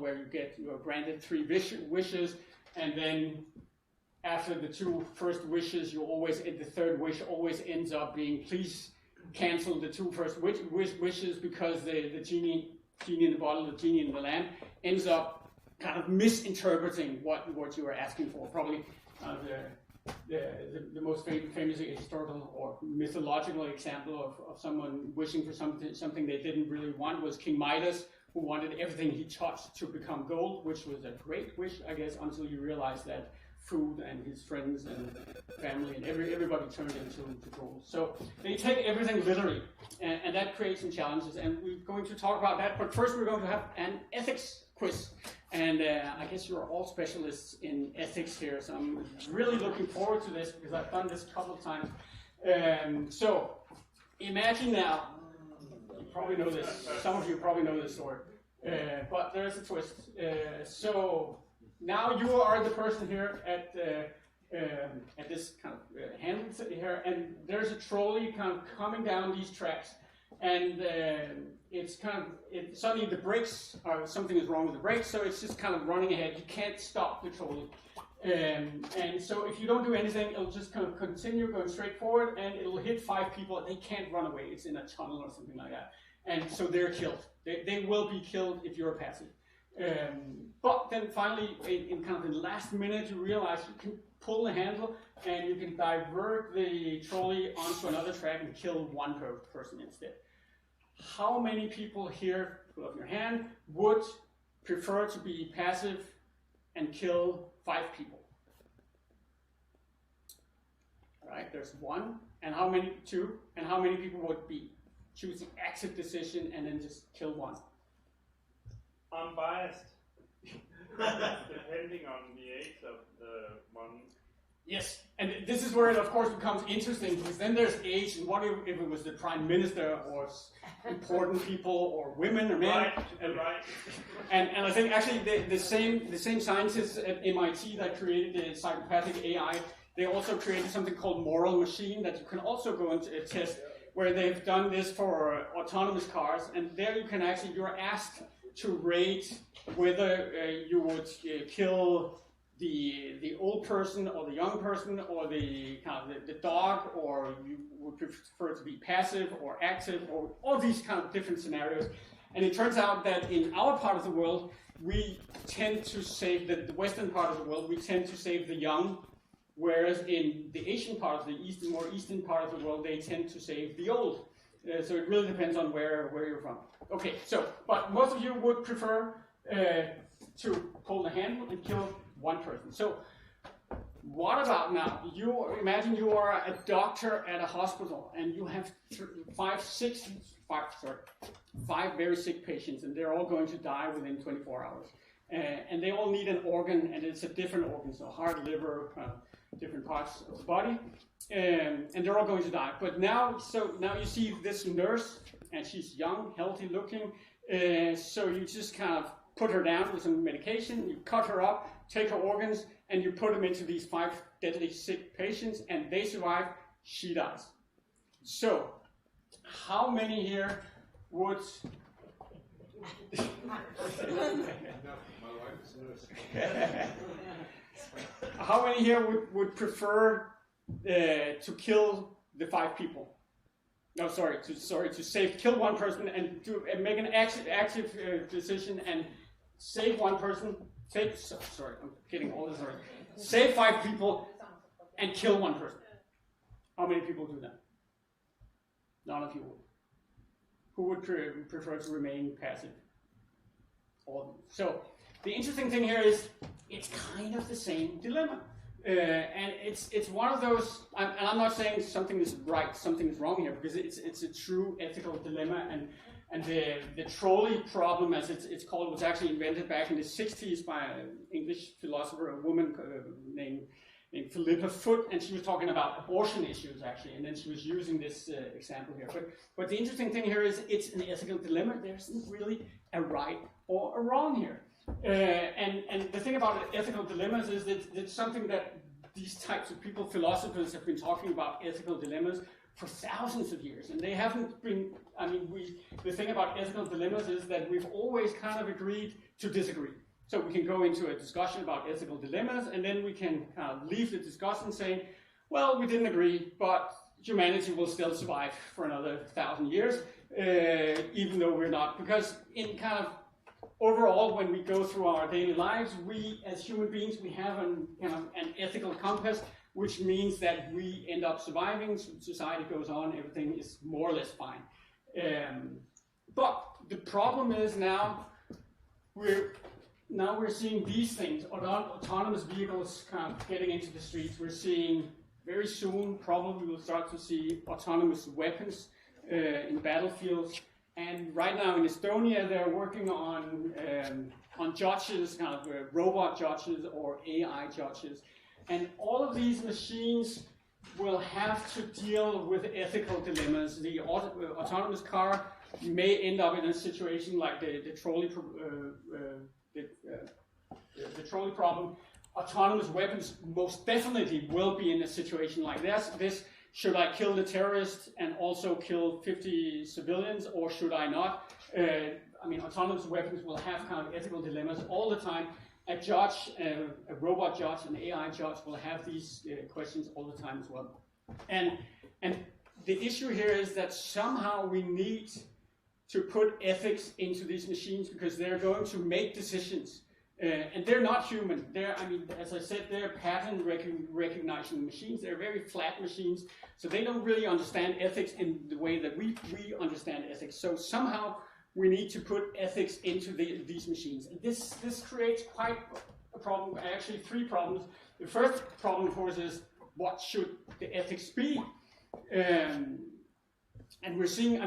where you are granted 3 wishes, and then after the 2 first wishes, the third wish always ends up being, please cancel the 2 first wishes, because the genie in the bottle, the genie in the lamp, ends up kind of misinterpreting what you are asking for. Probably the most famous historical or mythological example of someone wishing for something they didn't really want was King Midas, who wanted everything he touched to become gold, which was a great wish, I guess, until you realize that food and his friends and family and everybody turned into gold. So they take everything literally, and that creates some challenges, and we're going to talk about that. But first we're going to have an ethics quiz. And I guess you're all specialists in ethics here, so I'm really looking forward to this because I've done this a couple of times. So imagine now, you probably know this, some of you probably know this story, but there's a twist. So now you are the person here at this kind of handle here, and there's a trolley kind of coming down these tracks. And it's kind of, suddenly the brakes, something is wrong with the brakes, so it's just kind of running ahead. You can't stop the trolley. And so if you don't do anything, it'll just kind of continue going straight forward, and it'll hit 5 people, and they can't run away. It's in a tunnel or something like that. And so they're killed. They will be killed if you're passive. But then finally, in kind of the last minute, you realize you can pull the handle, and you can divert the trolley onto another track and kill 1 person instead. How many people here, put up your hand, would prefer to be passive and kill 5 people? All right, there's 1. And how many? 2. And how many people would be choose the active decision and then just kill 1? Unbiased. Depending on the age of the one. Yes, and this is where it of course becomes interesting, because then there's age, and what if it was the prime minister or important people or women or men? Right. And I think actually the same scientists at MIT that created the psychopathic AI, they also created something called moral machine that you can also go into a test, where they've done this for autonomous cars, and there you can actually, you're asked to rate whether you would kill the old person or the young person or the dog, or you would prefer to be passive or active, or all these kind of different scenarios. And it turns out that in our part of the world, we tend to save the Western part of the world, we tend to save the young, whereas in the Asian part of the more eastern part of the world, they tend to save the old. So it really depends on where you're from. Okay, so, but most of you would prefer to pull the handle and kill 1 person. So what about now? Imagine you are a doctor at a hospital, and you have 5 very sick patients, and they're all going to die within 24 hours. And they all need an organ, and it's a different organ, so heart, liver, different different parts of the body, and they're all going to die. But now, now you see this nurse, and she's young, healthy looking, so you just kind of put her down with some medication, you cut her up, take her organs, and you put them into these 5 deadly sick patients, and they survive, she dies. So, how many here would... How many here would prefer to kill the 5 people? No, kill one person and make an active decision and save one person. I'm getting all this right. Save 5 people and kill one person. How many people do that? None of you would. Who would prefer to remain passive? All of you. So the interesting thing here is it's kind of the same dilemma. And it's one of those, and I'm not saying something is right, something is wrong here, because it's a true ethical dilemma, and the trolley problem, as it's called, was actually invented back in the 60s by an English philosopher, a woman named Philippa Foot, and she was talking about abortion issues actually, and then she was using this example here. But the interesting thing here is it's an ethical dilemma. There isn't really a right or a wrong here. And the thing about ethical dilemmas is that it's something that these types of people, philosophers, have been talking about ethical dilemmas for thousands of years, and they haven't been, the thing about ethical dilemmas is that we've always kind of agreed to disagree. So we can go into a discussion about ethical dilemmas, and then we can kind of leave the discussion saying, well, we didn't agree, but humanity will still survive for another 1,000 years, even though we're not, because in kind of overall, when we go through our daily lives, we as human beings, we have an ethical compass, which means that we end up surviving, society goes on, everything is more or less fine. But the problem is now we're seeing these things, autonomous vehicles kind of getting into the streets. We're seeing very soon, probably we'll start to see autonomous weapons in battlefields. And right now in Estonia, they're working on judges, kind of robot judges or AI judges. And all of these machines will have to deal with ethical dilemmas. The autonomous car may end up in a situation like the trolley problem. Autonomous weapons most definitely will be in a situation like this. Should I kill the terrorist and also kill 50 civilians, or should I not? Autonomous weapons will have kind of ethical dilemmas all the time. A judge, a robot judge, an AI judge will have these questions all the time as well. And the issue here is that somehow we need to put ethics into these machines, because they're going to make decisions. And they're not human. As I said, they're pattern recognition machines. They're very flat machines, so they don't really understand ethics in the way that we understand ethics. So somehow we need to put ethics into these machines. And this creates quite a problem, actually 3 problems. The first problem, of course, is what should the ethics be? And we're seeing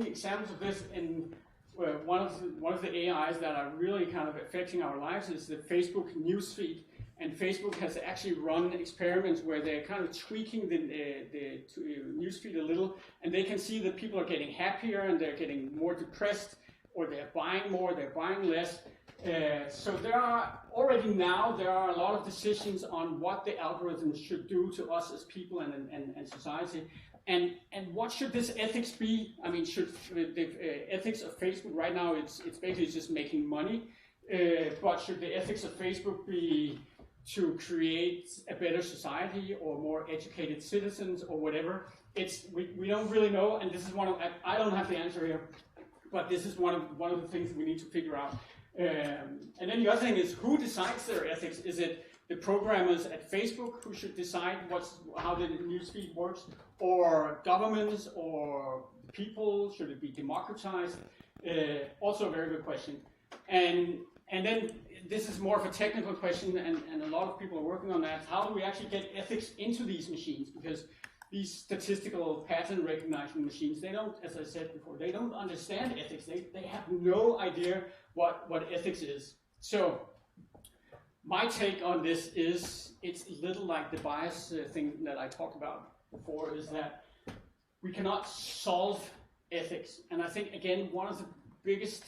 examples of this in one of the AIs that are really kind of affecting our lives is the Facebook newsfeed. And Facebook has actually run experiments where they're kind of tweaking the newsfeed a little, and they can see that people are getting happier and they're getting more depressed, or they're buying more, they're buying less. So there are a lot of decisions on what the algorithms should do to us as people and society. And what should this ethics be? Should the ethics of Facebook right now, it's basically just making money, but should the ethics of Facebook be to create a better society or more educated citizens or whatever? We don't really know, and this is I don't have the answer here, but this is one of the things we need to figure out. And then the other thing is, who decides their ethics? Is it the programmers at Facebook who should decide how the newsfeed works, or governments, or people? Should it be democratized? Also a very good question. And then this is more of a technical question, and a lot of people are working on that. How do we actually get ethics into these machines? Because these statistical pattern recognition machines, they don't, as I said before, they don't understand ethics. They have no idea what ethics is. So my take on this is it's a little like the bias thing that I talked about before, is that we cannot solve ethics. And I think, again, one of the biggest,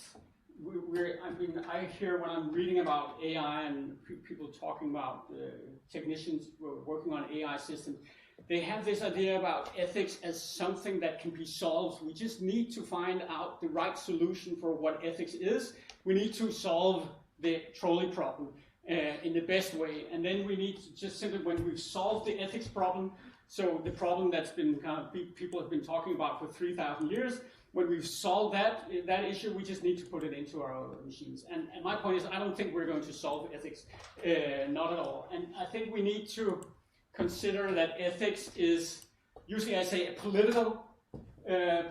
I hear when I'm reading about AI and people talking about technicians working on AI systems, they have this idea about ethics as something that can be solved. We just need to find out the right solution for what ethics is. We need to solve the trolley problem in the best way. And then we need to just simply, when we've solved the ethics problem, so the problem that's been kind of people have been talking about for 3,000 years, when we've solved that issue, we just need to put it into our machines. And my point is, I don't think we're going to solve ethics, not at all. And I think we need to consider that ethics is, usually I say, a political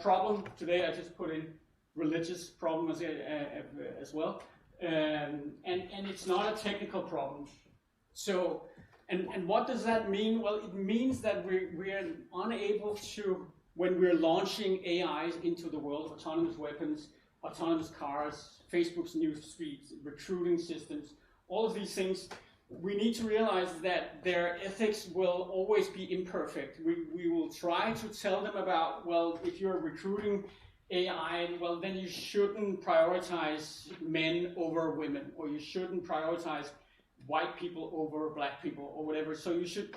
problem. Today I just put in religious problem as well. And it's not a technical problem. So, and what does that mean? Well, it means that we're unable to, when we're launching AIs into the world of autonomous weapons, autonomous cars, Facebook's news feeds, recruiting systems, all of these things, we need to realize that their ethics will always be imperfect. We will try to tell them about, well, if you're recruiting AI, well, then you shouldn't prioritize men over women, or you shouldn't prioritize white people over black people, or whatever. So you shouldn't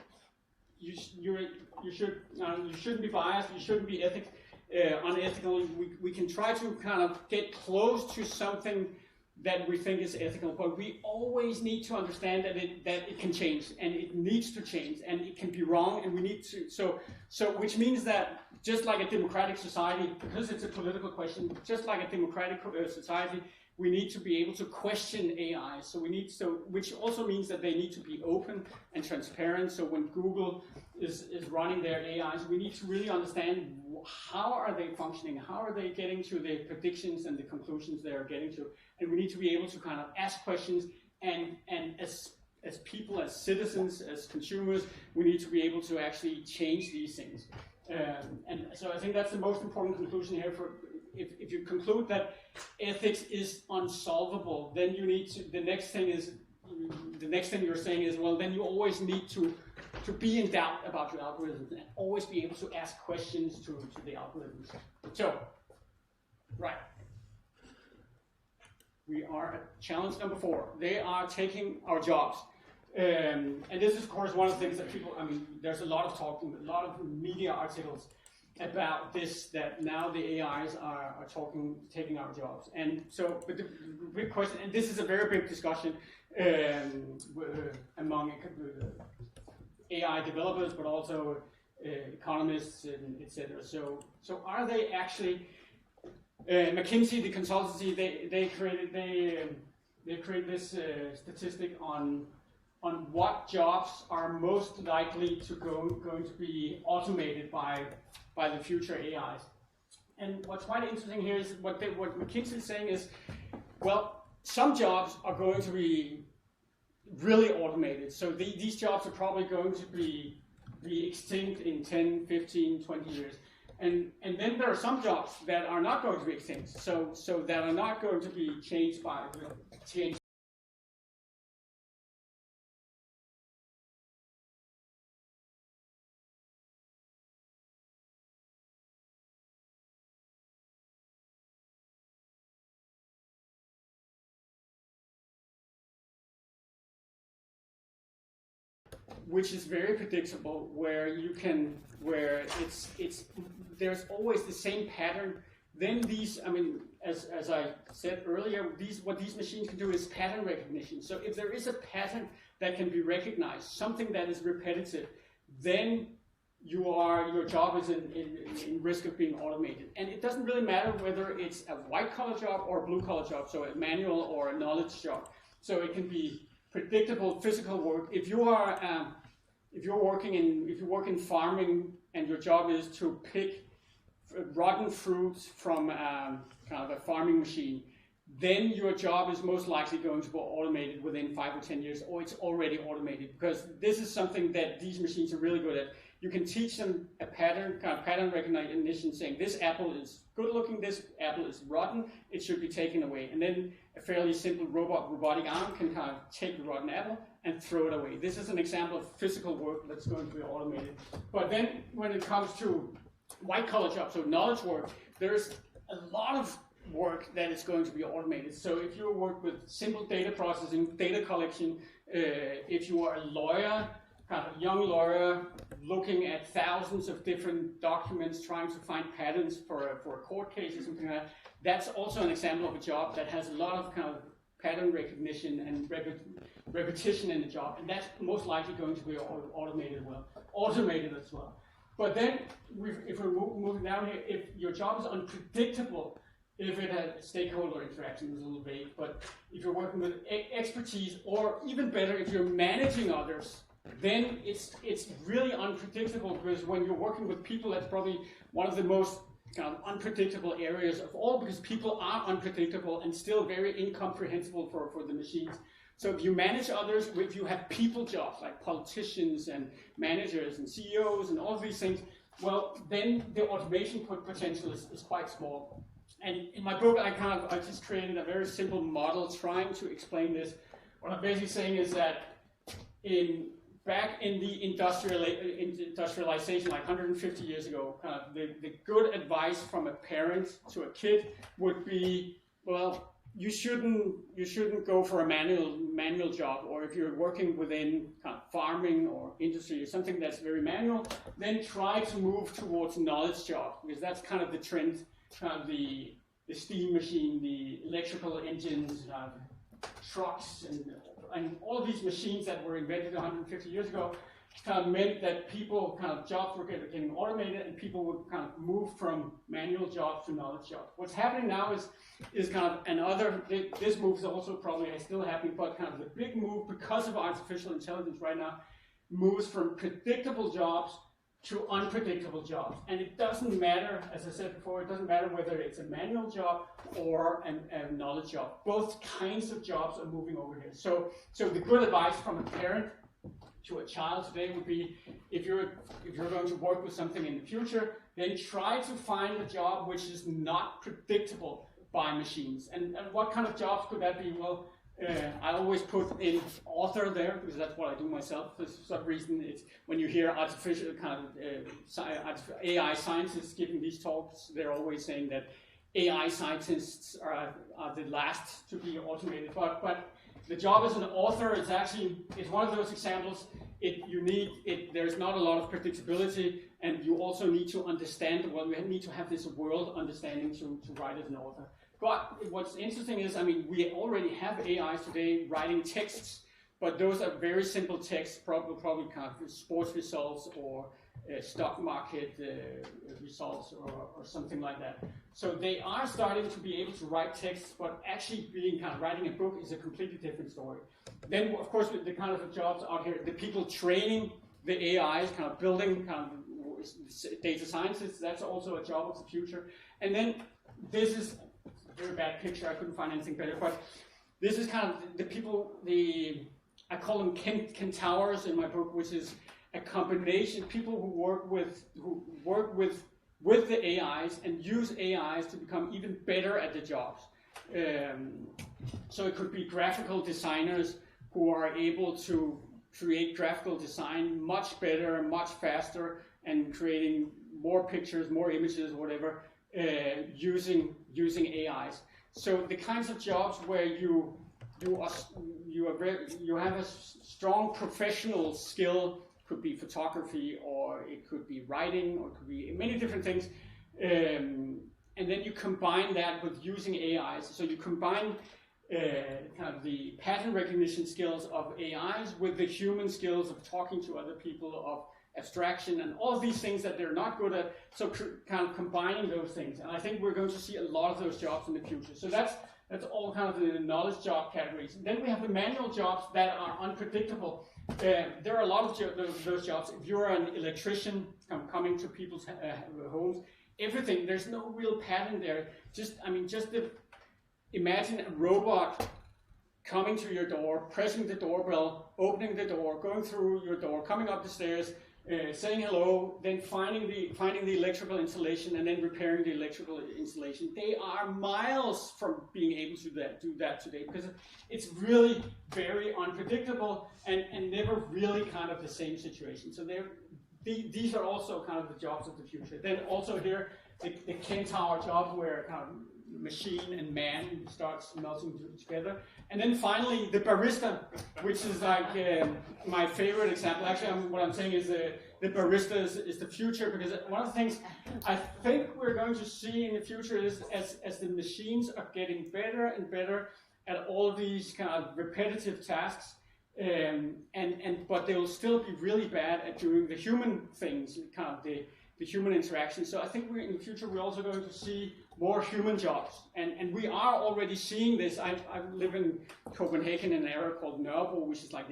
be biased. You shouldn't be unethical. We can try to kind of get close to something that we think is ethical, but we always need to understand that it can change, and it needs to change, and it can be wrong, and we need to. So which means that just like a democratic society, because it's a political question, just like a democratic society, we need to be able to question AI. Which also means that they need to be open and transparent. So when Google is running their AIs, we need to really understand how are they functioning, how are they getting to the predictions and the conclusions they are getting to, and we need to be able to kind of ask questions, and as people, as citizens, as consumers, we need to be able to actually change these things. And so I think that's the most important conclusion here. If you conclude that ethics is unsolvable, then you need to, the next thing you're saying is, well, then you always need to be in doubt about your algorithms and always be able to ask questions to the algorithms. So, right. We are at challenge number 4. They are taking our jobs. And this is, of course, one of the things that people, there's a lot of talking, a lot of media articles about this, that now the AIs are taking our jobs. And so, but the big question, and this is a very big discussion among AI developers, but also economists, and etc. So are they actually, McKinsey, the consultancy, they created this statistic on what jobs are most likely to going to be automated by the future AIs. And what's quite interesting here is what McKinsey is saying is, well, some jobs are going to be really automated. So these jobs are probably going to be extinct in 10, 15, 20 years. And then there are some jobs that are not going to be extinct. So that are not going to be changed by change. Which is very predictable, where there's always the same pattern. Then these, as I said earlier, what these machines can do is pattern recognition. So if there is a pattern that can be recognized, something that is repetitive, then your job is in risk of being automated. And it doesn't really matter whether it's a white-collar job or a blue-collar job, so a manual or a knowledge job. So it can be predictable physical work. If you work in farming and your job is to pick rotten fruits from kind of a farming machine, then your job is most likely going to be automated within 5 or 10 years, or it's already automated, because this is something that these machines are really good at. you can teach them a pattern, kind of pattern recognition, saying this apple is good looking, this apple is rotten, it should be taken away. And then a fairly simple robotic arm can kind of take the rotten apple and throw it away. This is an example of physical work that's going to be automated. But then when it comes to white collar jobs, so knowledge work, there's a lot of work that is going to be automated. So if you work with simple data processing, data collection, if you are a lawyer, kind of a young lawyer looking at thousands of different documents, trying to find patterns for a court case or something like that, that's also an example of a job that has a lot of kind of pattern recognition and repetition in the job, and that's most likely going to be automated as well. But then, if we're moving down here, if your job is unpredictable, if it has stakeholder interaction, it's a little vague, but if you're working with expertise, or even better, if you're managing others, then it's really unpredictable, because when you're working with people, that's probably one of the most kind of unpredictable areas of all, because people are unpredictable and still very incomprehensible for the machines. So if you manage others, if you have people jobs like politicians and managers and CEOs and all of these things, well, then the automation potential is quite small. And in my book, I just created a very simple model trying to explain this. What I'm basically saying is that back in the industrialization, like 150 years ago, the good advice from a parent to a kid would be, well, you shouldn't go for a manual job, or if you're working within kind of farming or industry or something that's very manual, then try to move towards knowledge jobs, because that's kind of the trend, kind of the steam machine, the electrical engines, trucks, and all of these machines that were invented 150 years ago kind of meant that jobs were getting automated, and people would kind of move from manual jobs to knowledge jobs. What's happening now is kind of this move is also probably still happening, but kind of the big move because of artificial intelligence right now moves from predictable jobs to unpredictable jobs. And it doesn't matter, as I said before, it doesn't matter whether it's a manual job or a knowledge job. Both kinds of jobs are moving over here. So the good advice from a parent to a child today would be, if you're going to work with something in the future, then try to find a job which is not predictable by machines. And what kind of jobs could that be? Well, I always put in author there, because that's what I do myself. For some reason, it's when you hear artificial AI scientists giving these talks, they're always saying that AI scientists are the last to be automated. But the job as an author is one of those examples. There's not a lot of predictability, and you also need to understand the world. You need to have this world understanding to write as an author. But what's interesting is, we already have AIs today writing texts, but those are very simple texts, probably kind of sports results or stock market results or something like that. So they are starting to be able to write texts, but actually writing a book is a completely different story. Then, of course, the kind of jobs out here, the people training the AIs, kind of building data scientists, that's also a job of the future. And then this is a very bad picture, I couldn't find anything better, but this is kind of the people, I call them Kentauers in my book, which is a combination, people who work with the AIs and use AIs to become even better at the jobs. So it could be graphical designers who are able to create graphical design much better, much faster, and creating more pictures, more images, whatever, using AIs. So the kinds of jobs where you have a strong professional skill, could be photography, or it could be writing, or it could be many different things, and then you combine that with using AIs. So you combine kind of the pattern recognition skills of AIs with the human skills of talking to other people, of abstraction, and all of these things that they're not good at, so kind of combining those things. And I think we're going to see a lot of those jobs in the future. So that's all kind of the knowledge job categories. And then we have the manual jobs that are unpredictable. There are a lot of those jobs. If you're an electrician coming to people's homes, everything, there's no real pattern there. Imagine a robot coming to your door, pressing the doorbell, opening the door, going through your door, coming up the stairs, saying hello, then finding the electrical installation, and then repairing the electrical installation. They are miles from being able to do that today, because it's really very unpredictable and never really kind of the same situation. So these are also kind of the jobs of the future. Then also here, the Kentaur job, where kind of machine and man starts melting together. And then finally, the barista, which is like my favorite example. Actually, what I'm saying is the barista is the future, because one of the things I think we're going to see in the future is as the machines are getting better and better at all of these kind of repetitive tasks, but they will still be really bad at doing the human things, kind of the human interaction. So I think in the future we're also going to see more human jobs, and we are already seeing this. I live in Copenhagen, in an area called Nørrebro, which is like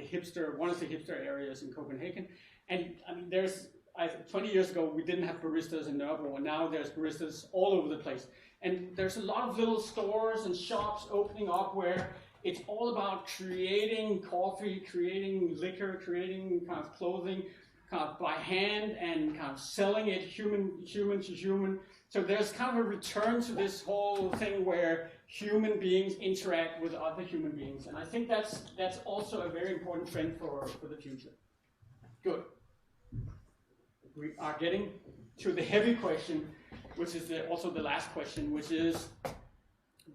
one of the hipster areas in Copenhagen. And I mean, 20 years ago we didn't have baristas in Nørrebro, and now there's baristas all over the place. And there's a lot of little stores and shops opening up where it's all about creating coffee, creating liquor, creating kind of clothing, kind of by hand, and kind of selling it human to human. So there's kind of a return to this whole thing where human beings interact with other human beings. And I think that's also a very important trend for the future. Good. We are getting to the heavy question, which is also the last question, which is,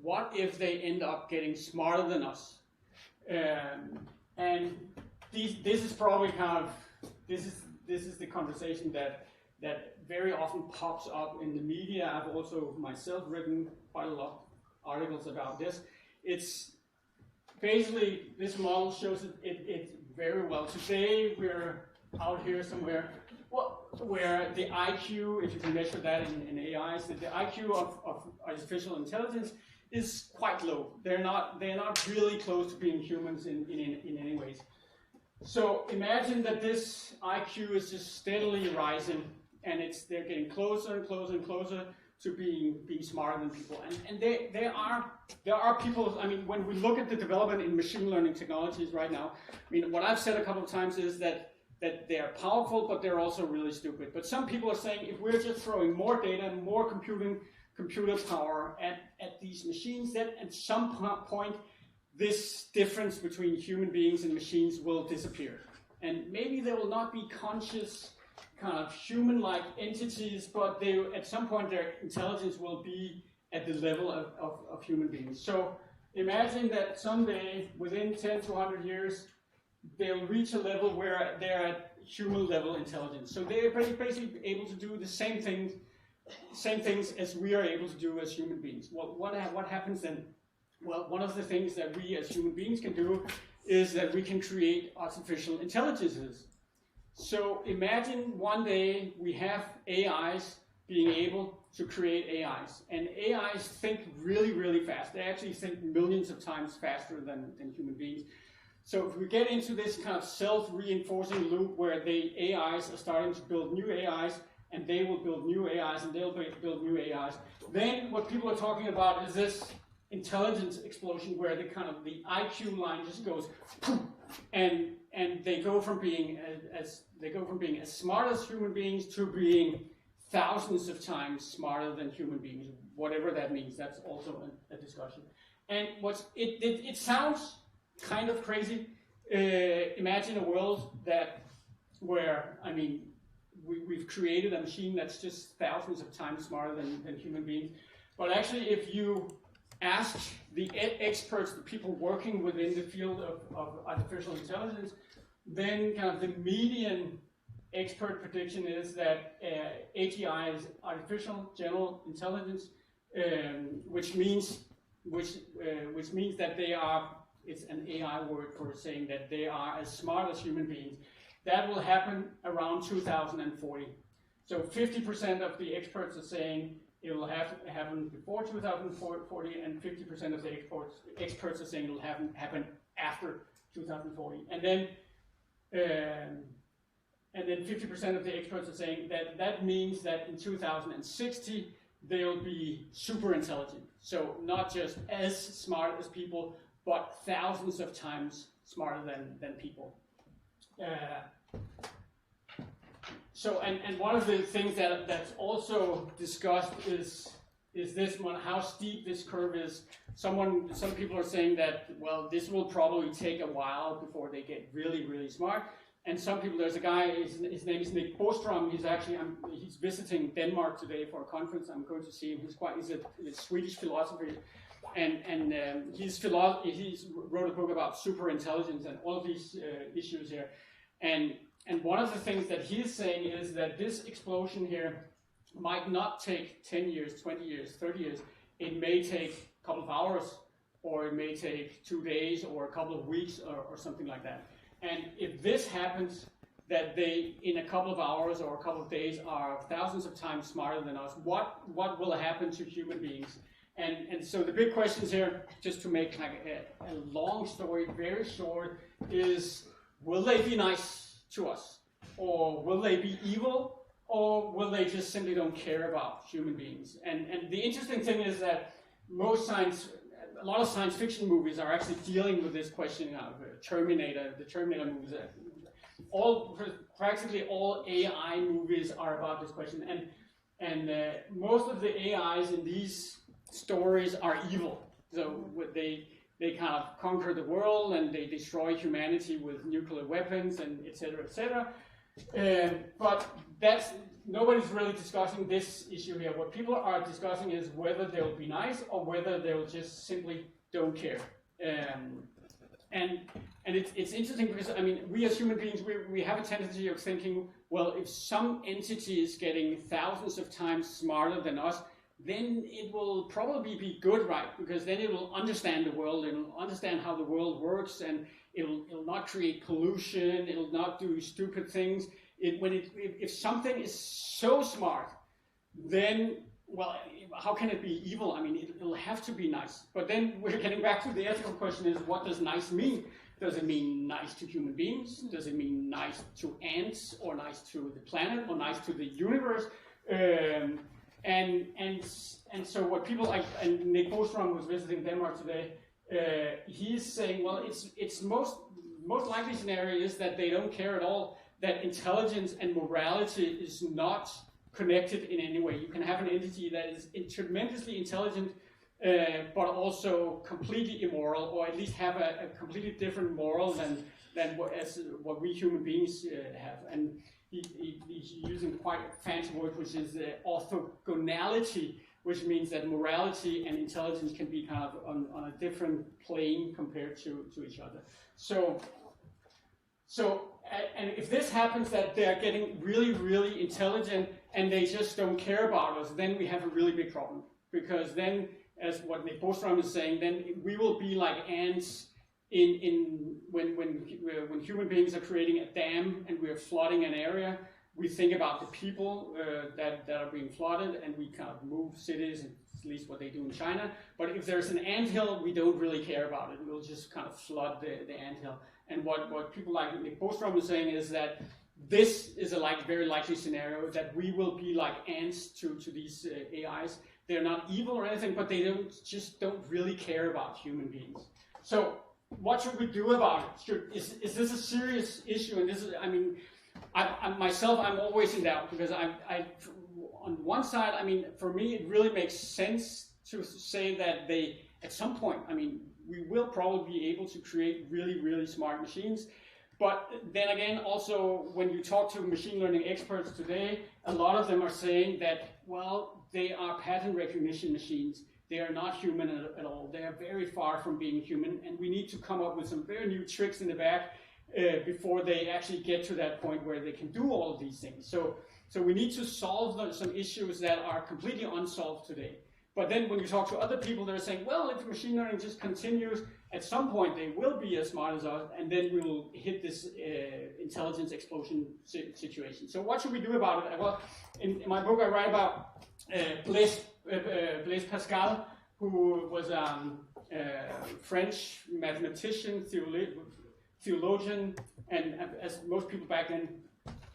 what if they end up getting smarter than us? And this is probably kind of, this is the conversation that very often pops up in the media. I've also myself written quite a lot of articles about this. It's basically, this model shows it very well. Today we're out here somewhere where the IQ, if you can measure that in AI, is that the IQ of artificial intelligence is quite low. They're not really close to being humans in any ways. So imagine that this IQ is just steadily rising, and they're getting closer and closer and closer to being smarter than people. And there are people. I mean, when we look at the development in machine learning technologies right now, I mean, what I've said a couple of times is that they are powerful, but they're also really stupid. But some people are saying, if we're just throwing more data and more computer power at these machines, that at some point this difference between human beings and machines will disappear. And maybe there will not be conscious kind of human-like entities, but at some point their intelligence will be at the level of human beings. So imagine that someday, within 10 to 100 years, they'll reach a level where they're at human-level intelligence. So they're basically able to do the same things as we are able to do as human beings. Well, what happens then? Well, one of the things that we as human beings can do is that we can create artificial intelligences. So imagine one day we have AIs being able to create AIs. And AIs think really, really fast. They actually think millions of times faster than human beings. So if we get into this kind of self-reinforcing loop where the AIs are starting to build new AIs, and they will build new AIs, and they'll build new AIs, then what people are talking about is this intelligence explosion where the IQ line just goes poof, and they go from being as smart as human beings to being thousands of times smarter than human beings, whatever that means. That's also a discussion. And it sounds kind of crazy. Imagine a world where I mean, we've created a machine that's just thousands of times smarter than human beings. But actually, if you ask the experts, the people working within the field of artificial intelligence, then kind of the median expert prediction is that AGI is artificial general intelligence, which means that they are. It's an AI word for saying that they are as smart as human beings. That will happen around 2040. So 50% of the experts are saying it will happen before 2040, and 50% of the experts are saying it will happen after 2040. And then 50% of the experts are saying that means that in 2060 they'll be super intelligent. So not just as smart as people, but thousands of times smarter than people. So, and one of the things that's also discussed is this one, how steep this curve is. Some people are saying that, well, this will probably take a while before they get really, really smart. And some people, there's a guy, his name is Nick Bostrom. He's visiting Denmark today for a conference. I'm going to see him. He's a Swedish philosopher, and he's wrote a book about super intelligence and all of these issues here. And one of the things that he's saying is that this explosion here might not take 10 years, 20 years, 30 years. It may take a couple of hours, or it may take 2 days, or a couple of weeks, or something like that. And if this happens, that they, in a couple of hours or a couple of days, are thousands of times smarter than us, what will happen to human beings? And so the big questions here, just to make like a long story very short, is will they be nice to us? Or will they be evil? Or will they just simply don't care about human beings? And the interesting thing is that a lot of science fiction movies are actually dealing with this question of the Terminator movies. Practically all AI movies are about this question. And most of the AIs in these stories are evil. So they kind of conquer the world and they destroy humanity with nuclear weapons and etc. etc. But nobody's really discussing this issue here. What people are discussing is whether they'll be nice or whether they'll just simply don't care. And it's interesting because, I mean, we as human beings, we have a tendency of thinking, well, if some entity is getting thousands of times smarter than us, then it will probably be good, right? Because then it will understand the world, it will understand how the world works, and it'll not create pollution, it'll not do stupid things. If something is so smart, then, well, how can it be evil? I mean, it'll have to be nice. But then we're getting back to the ethical question is, what does nice mean? Does it mean nice to human beings? Does it mean nice to ants, or nice to the planet, or nice to the universe? And so what people like, and Nick Bostrom was visiting Denmark today, he's saying, well, it's most likely scenario is that they don't care at all, that intelligence and morality is not connected in any way. You can have an entity that is tremendously intelligent, but also completely immoral, or at least have a completely different moral than what we human beings have. And he's using quite a fancy word, which is orthogonality, which means that morality and intelligence can be kind of on a different plane compared to each other. So and if this happens, that they're getting really, really intelligent and they just don't care about us, then we have a really big problem. Because then, as what Nick Bostrom is saying, then we will be like ants when human beings are creating a dam and we're flooding an area. We think about the people that are being flooded, and we kind of move cities, at least what they do in China. But if there's an anthill, we don't really care about it. We'll just kind of flood the anthill. And what people like Nick Bostrom is saying is that this is a very likely scenario, that we will be like ants to these AIs. They're not evil or anything, but they don't really care about human beings. So what should we do about it? Is this a serious issue? And this is, I mean, I'm always in doubt, because on one side, I mean, for me, it really makes sense to say that they, at some point, I mean, we will probably be able to create really, really smart machines. But then again, also, when you talk to machine learning experts today, a lot of them are saying that, well, they are pattern recognition machines. They are not human at all. They are very far from being human, and we need to come up with some very new tricks in the back before they actually get to that point where they can do all of these things. So we need to solve some issues that are completely unsolved today. But then when you talk to other people, they're saying, well, if machine learning just continues, at some point they will be as smart as us, and then we will hit this intelligence explosion situation. So what should we do about it? Well, in my book I write about Blaise Pascal, who was a French mathematician, theologian, and as most people back then,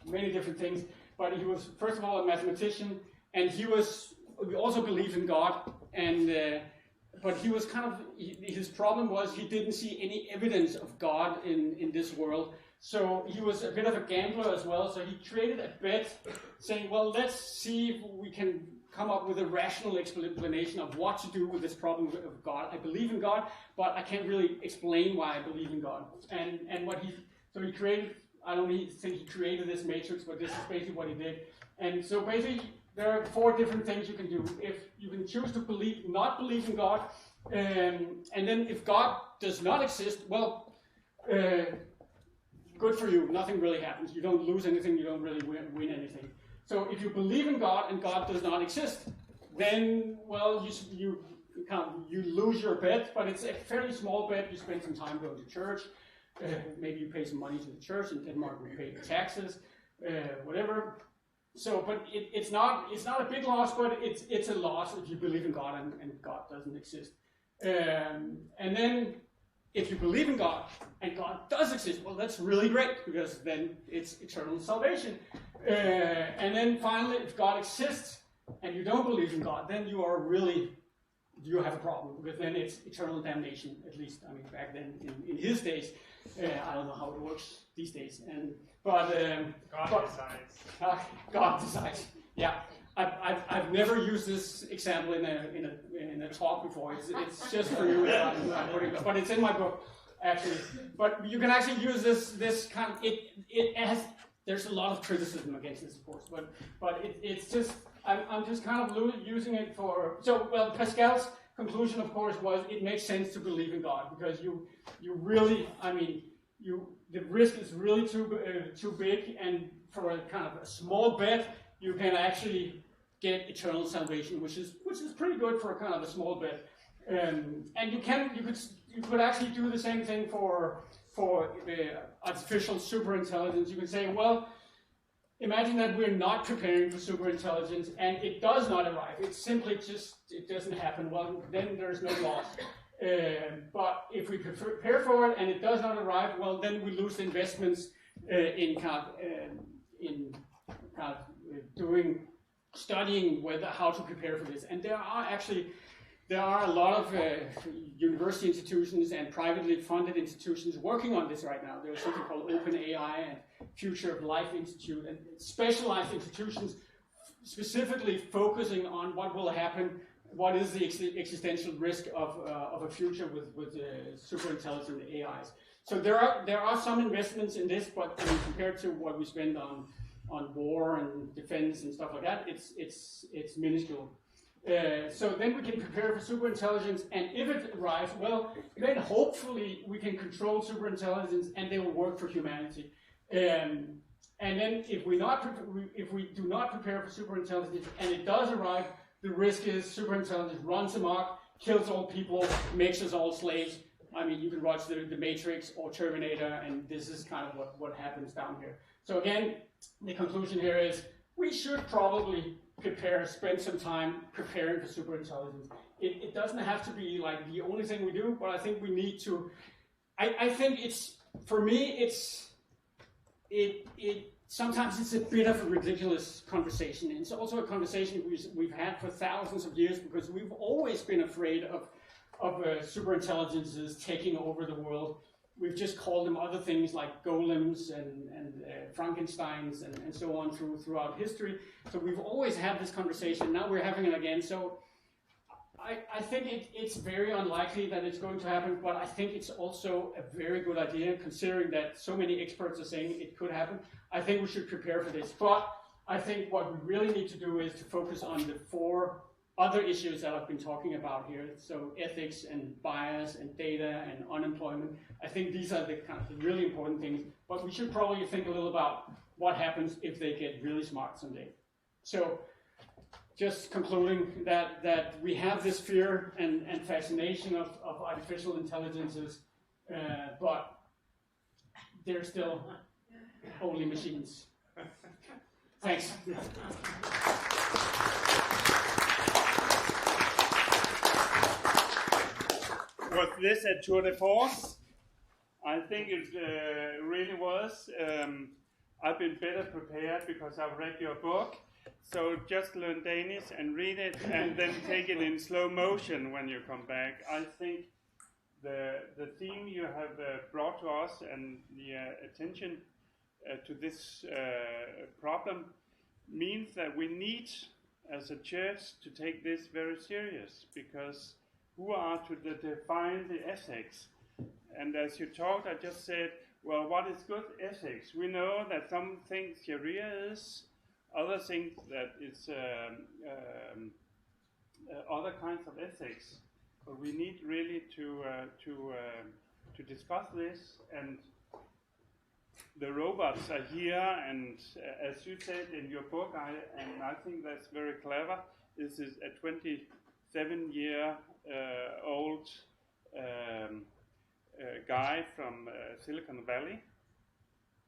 many different things. But he was, first of all, a mathematician, and he also believed in God, but he was his problem was he didn't see any evidence of God in this world. So he was a bit of a gambler as well. So he created a bet saying, well, let's see if we can come up with a rational explanation of what to do with this problem of God. I believe in God, but I can't really explain why I believe in God. And so he created, I don't think he created this matrix, but this is basically what he did. And so basically, there are 4 different things you can do. If you can choose to not believe in God, and then if God does not exist, well, good for you. Nothing really happens. You don't lose anything. You don't really win anything. So if you believe in God and God does not exist, then, well, you lose your bet, but it's a fairly small bet. You spend some time going to church. Maybe you pay some money to the church. In Denmark, we pay taxes, whatever. So, but it's not a big loss, but it's a loss if you believe in God and God doesn't exist. And then if you believe in God and God does exist, well, that's really great, because then it's eternal salvation. And then finally, if God exists and you don't believe in God, then you have a problem, because then it's eternal damnation, at least, I mean, back then in his days. I don't know how it works these days. God decides. God decides. Yeah. I've never used this example in a talk before. It's just for you. But it's in my book, actually. But you can actually use this kind of there's a lot of criticism against this, of course. But it's just I'm just kind of using it for. So well, Pascal's conclusion, of course, was it makes sense to believe in God, because you really, I mean, the risk is really too big, and for a kind of a small bet, you can actually get eternal salvation, which is pretty good for a kind of a small bet. And you could actually do the same thing for artificial superintelligence. You could say, well, imagine that we're not preparing for superintelligence and it does not arrive. It's simply it doesn't happen. Well, then there's no loss. But if we prepare for it and it does not arrive, well, then we lose the investments in studying how to prepare for this. And there are a lot of university institutions and privately funded institutions working on this right now. There's something called OpenAI and Future of Life Institute, and specialized institutions specifically focusing on what will happen. What is the existential risk of a future with superintelligent AIs? So there are some investments in this, but I mean, compared to what we spend on war and defense and stuff like that, it's minuscule. So then we can prepare for superintelligence, and if it arrives, well, then hopefully we can control superintelligence, and they will work for humanity. And then if we do not prepare for superintelligence and it does arrive, the risk is superintelligence runs amok, kills all people, makes us all slaves. I mean, you can watch the Matrix or Terminator, and this is kind of what happens down here. So again, the conclusion here is we should probably spend some time preparing for superintelligence. It doesn't have to be like the only thing we do, but I think we need to. I think sometimes it's a bit of a ridiculous conversation. And it's also a conversation we've had for thousands of years, because we've always been afraid of superintelligences taking over the world. We've just called them other things like golems and Frankensteins and so on throughout history. So we've always had this conversation. Now we're having it again. So I think it's very unlikely that it's going to happen, but I think it's also a very good idea, considering that so many experts are saying it could happen. I think we should prepare for this. But I think what we really need to do is to focus on the 4 other issues that I've been talking about here. So ethics and bias and data and unemployment. I think these are the kind of the really important things. But we should probably think a little about what happens if they get really smart someday. So just concluding that we have this fear and fascination of artificial intelligences, but they're still only machines. Thanks. Was this a tour de force? I think it really was. I've been better prepared because I've read your book. So just learn Danish and read it, and then take it in slow motion when you come back. I think the theme you have brought to us and the attention to this problem means that we need, as a church, to take this very serious, because who are to define the ethics? And as you talked, I just said, well, what is good ethics? We know that some things Sharia is, other things that it's other kinds of ethics. But we need really to discuss this, and the robots are here, and as you said in your book, I think that's very clever. This is a 27-year-old guy from Silicon Valley,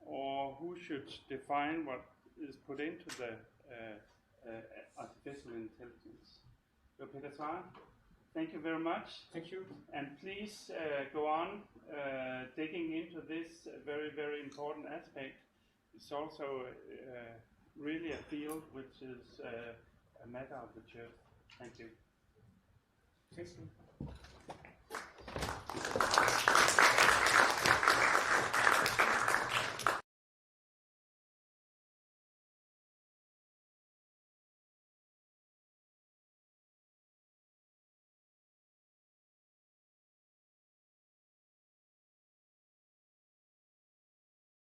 or who should define what is put into the artificial intelligence. So Peter Svarre, thank you very much. Thank you. And please go on digging into this very, very important aspect. It's also really a field which is a matter of the church. Thank you. Thank you.